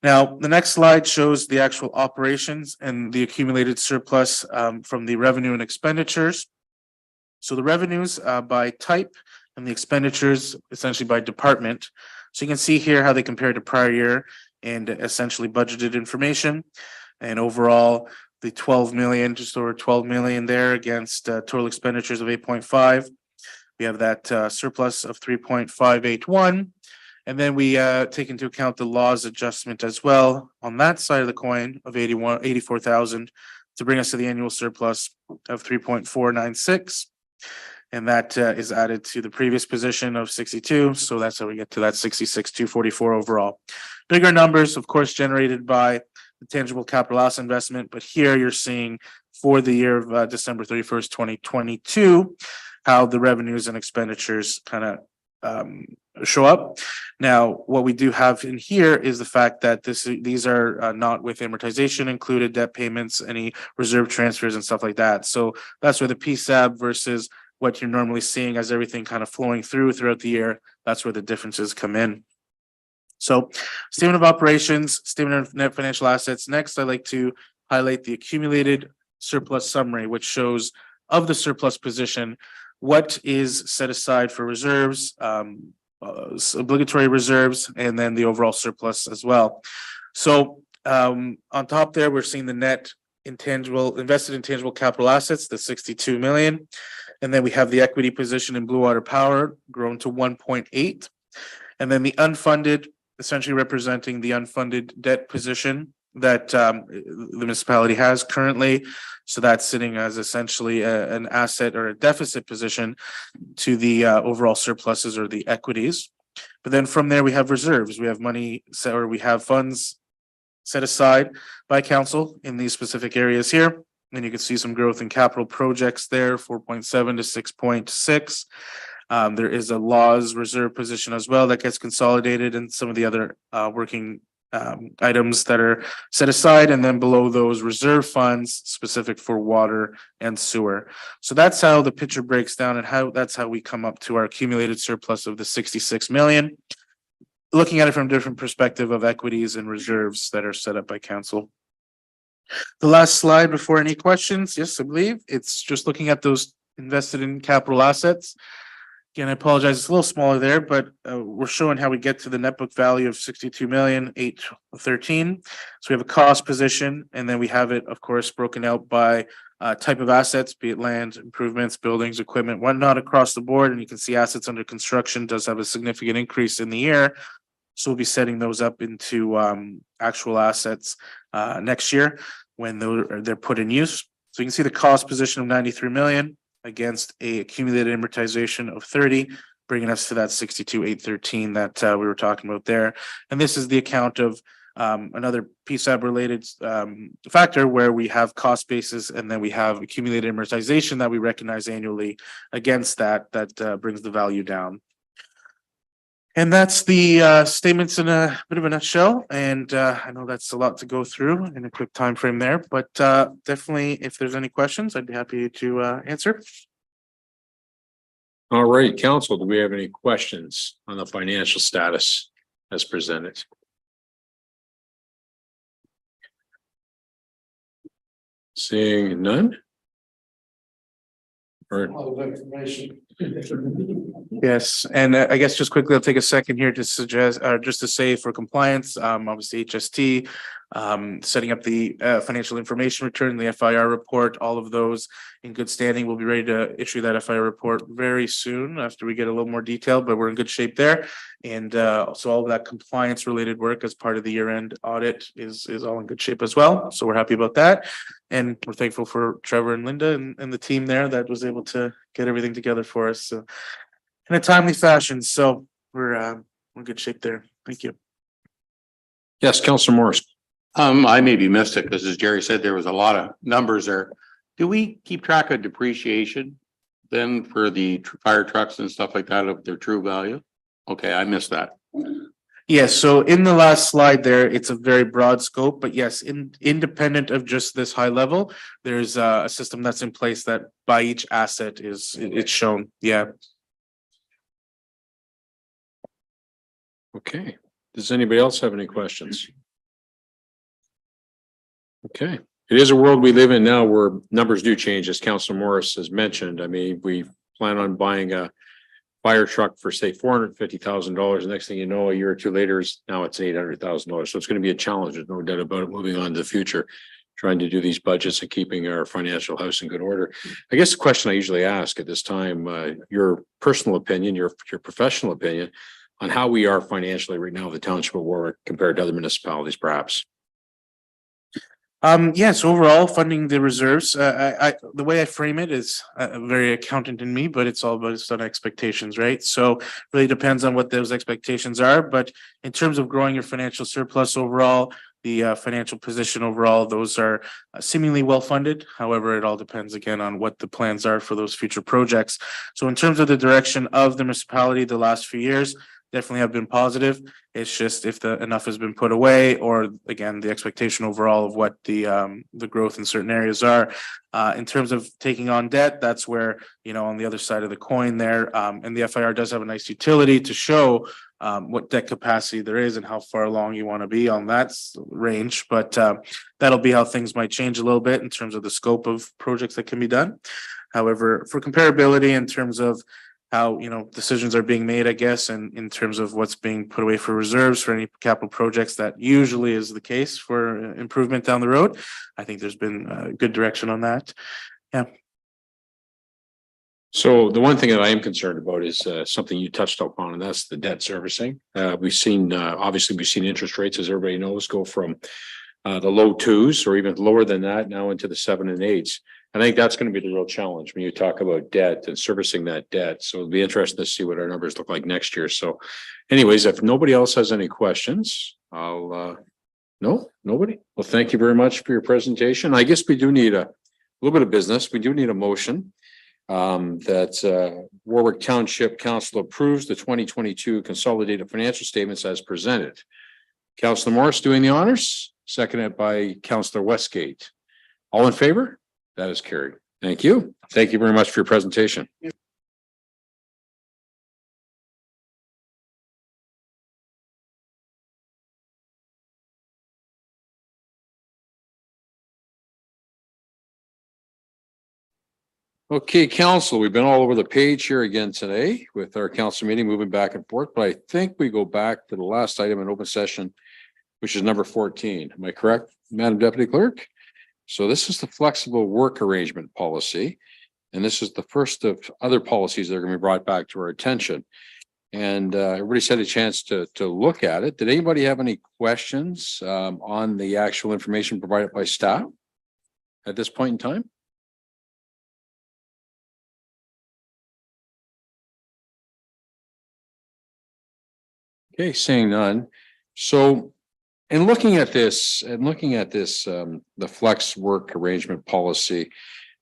Now, the next slide shows the actual operations and the accumulated surplus from the revenue and expenditures. So the revenues by type and the expenditures essentially by department. So you can see here how they compare to prior year and essentially budgeted information. And overall, the 12 million, just over 12 million there against total expenditures of 8.5. We have that surplus of 3.581. And then we take into account the laws adjustment as well on that side of the coin of 84,000 to bring us to the annual surplus of 3.496. And that is added to the previous position of 62. So that's how we get to that 66,244 overall. Bigger numbers, of course, generated by the tangible capital asset investment. But here you're seeing for the year of December 31st, 2022, how the revenues and expenditures kind of show up. Now, what we do have in here is the fact that these are not with amortization included, debt payments, any reserve transfers and stuff like that. So that's where the PSAB versus what you're normally seeing as everything kind of flowing throughout the year, that's where the differences come in. So statement of operations, statement of net financial assets. Next, I'd like to highlight the accumulated surplus summary, which shows of the surplus position, what is set aside for reserves, obligatory reserves, and then the overall surplus as well. So on top there, we're seeing the net invested intangible capital assets, the 62 million. And then we have the equity position in Blue Water Power grown to 1.8. And then the unfunded, essentially representing the unfunded debt position that the municipality has currently. So that's sitting as essentially an asset or a deficit position to the overall surpluses or the equities. But then from there, we have reserves. We have money or we have funds set aside by council in these specific areas here. And you can see some growth in capital projects there, 4.7 to 6.6. There is a laws reserve position as well that gets consolidated, and some of the other working items that are set aside, and then below those reserve funds specific for water and sewer. So that's how the picture breaks down, and that's how we come up to our accumulated surplus of the 66 million. Looking at it from a different perspective of equities and reserves that are set up by council. The last slide before any questions, yes, I believe it's just looking at those invested in capital assets. Again, I apologize, it's a little smaller there, but we're showing how we get to the net book value of 62,813. So we have a cost position, and then we have it, of course, broken out by type of assets, be it land, improvements, buildings, equipment, whatnot across the board. And you can see assets under construction does have a significant increase in the year. So we'll be setting those up into actual assets next year when they're put in use. So you can see the cost position of 93 million against a accumulated amortization of 30, bringing us to that 62,813 that we were talking about there. And this is the account of another PSAB related factor where we have cost basis and then we have accumulated amortization that we recognize annually against that brings the value down. And that's the statements in a bit of a nutshell. And I know that's a lot to go through in a quick time frame there, but definitely if there's any questions, I'd be happy to answer. All right, council, do we have any questions on the financial status as presented? Seeing none? Or Yes, and I guess just quickly, I'll take a second here to suggest, or just to say for compliance, obviously HST, setting up the financial information return, the FIR report, all of those in good standing. We'll be ready to issue that FIR report very soon after we get a little more detail, but we're in good shape there. And so all of that compliance related work as part of the year-end audit is all in good shape as well. So we're happy about that. And we're thankful for Trevor and Linda and the team there that was able to get everything together for us in a timely fashion. So we're in good shape there. Thank you. yes, Councilor Morris. I maybe missed it because as Jerry said, there was a lot of numbers there. Do we keep track of depreciation then for the fire trucks and stuff like that of their true value? Okay, I missed that. Yes, so in the last slide there, it's a very broad scope, but yes, independent of just this high level, there's a system that's in place that by each asset it's shown, yeah. Okay, does anybody else have any questions? Okay, it is a world we live in now where numbers do change, as Councilor Morris has mentioned. I mean, we plan on buying a fire truck for say $450,000. The next thing you know, a year or two later, now it's $800,000. So it's going to be a challenge. There's no doubt about it. Moving on to the future, trying to do these budgets and keeping our financial house in good order. I guess the question I usually ask at this time, your personal opinion, your professional opinion on how we are financially right now, the township of Warwick compared to other municipalities, perhaps. Yes, overall funding the reserves, the way I frame it is very accountant in me, but it's all based on expectations, right? So really depends on what those expectations are, but in terms of growing your financial surplus overall, the financial position overall, those are seemingly well funded. However, it all depends again on what the plans are for those future projects. So in terms of the direction of the municipality, the last few years definitely have been positive. It's just if enough has been put away, or again, the expectation overall of what the growth in certain areas are. In terms of taking on debt, that's where, you know, on the other side of the coin there, and the FIR does have a nice utility to show what debt capacity there is and how far along you want to be on that range. But that'll be how things might change a little bit in terms of the scope of projects that can be done. However, for comparability in terms of how, you know, decisions are being made, I guess, and in terms of what's being put away for reserves for any capital projects, that usually is the case for improvement down the road. I think there's been a good direction on that. Yeah. So the one thing that I am concerned about is something you touched upon, and that's the debt servicing. We've seen, obviously, we've seen interest rates, as everybody knows, go from the low twos or even lower than that now into the 7 and 8s. I think that's going to be the real challenge when you talk about debt and servicing that debt. So it'll be interesting to see what our numbers look like next year. So anyways, if nobody else has any questions, no, nobody. Well, thank you very much for your presentation. I guess we do need a little bit of business. We do need a motion that Warwick Township Council approves the 2022 consolidated financial statements as presented. Councillor Morris doing the honors, seconded by Councillor Westgate. All in favor? That is carried. Thank you. Thank you very much for your presentation. Okay, council, we've been all over the page here again today with our council meeting moving back and forth, but I think we go back to the last item in open session, which is number 14. Am I correct, Madam Deputy Clerk? So this is the flexible work arrangement policy. And this is the first of other policies that are going to be brought back to our attention. And everybody's had a chance to look at it. Did anybody have any questions on the actual information provided by staff at this point in time? Okay, seeing none. So in looking at this, the flex work arrangement policy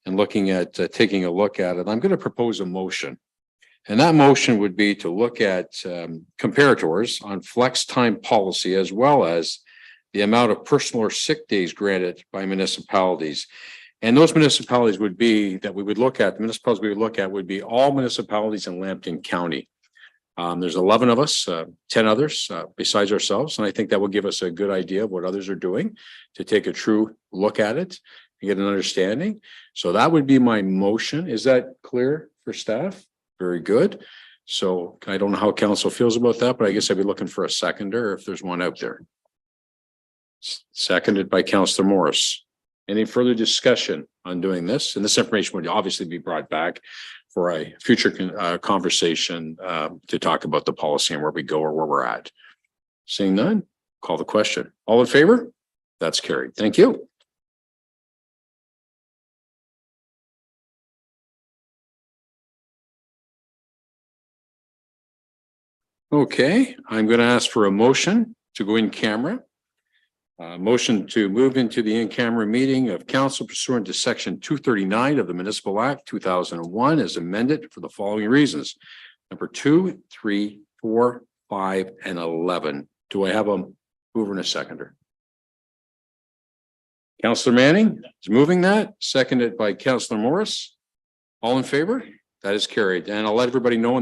and looking at taking a look at it, I'm going to propose a motion. And that motion would be to look at comparators on flex time policy, as well as the amount of personal or sick days granted by municipalities. And those municipalities would be that we would look at, the municipalities we would look at would be all municipalities in Lambton County. There's 11 of us, 10 others besides ourselves. And I think that will give us a good idea of what others are doing to take a true look at it and get an understanding. So that would be my motion. Is that clear for staff? Very good. So I don't know how council feels about that, but I guess I'd be looking for a seconder if there's one out there. Seconded by Councillor Morris. Any further discussion on doing this? And this information would obviously be brought back for a future conversation to talk about the policy and where we go or where we're at. Seeing none, call the question. All in favor? That's carried. Thank you. Okay, I'm going to ask for a motion to go in camera Motion to move into the in-camera meeting of council pursuant to section 239 of the Municipal Act 2001 as amended for the following reasons. Number 2, 3, 4, 5, and 11. Do I have a mover and a seconder? Councillor Manning is moving that, seconded by Councillor Morris. All in favor? That is carried. And I'll let everybody know in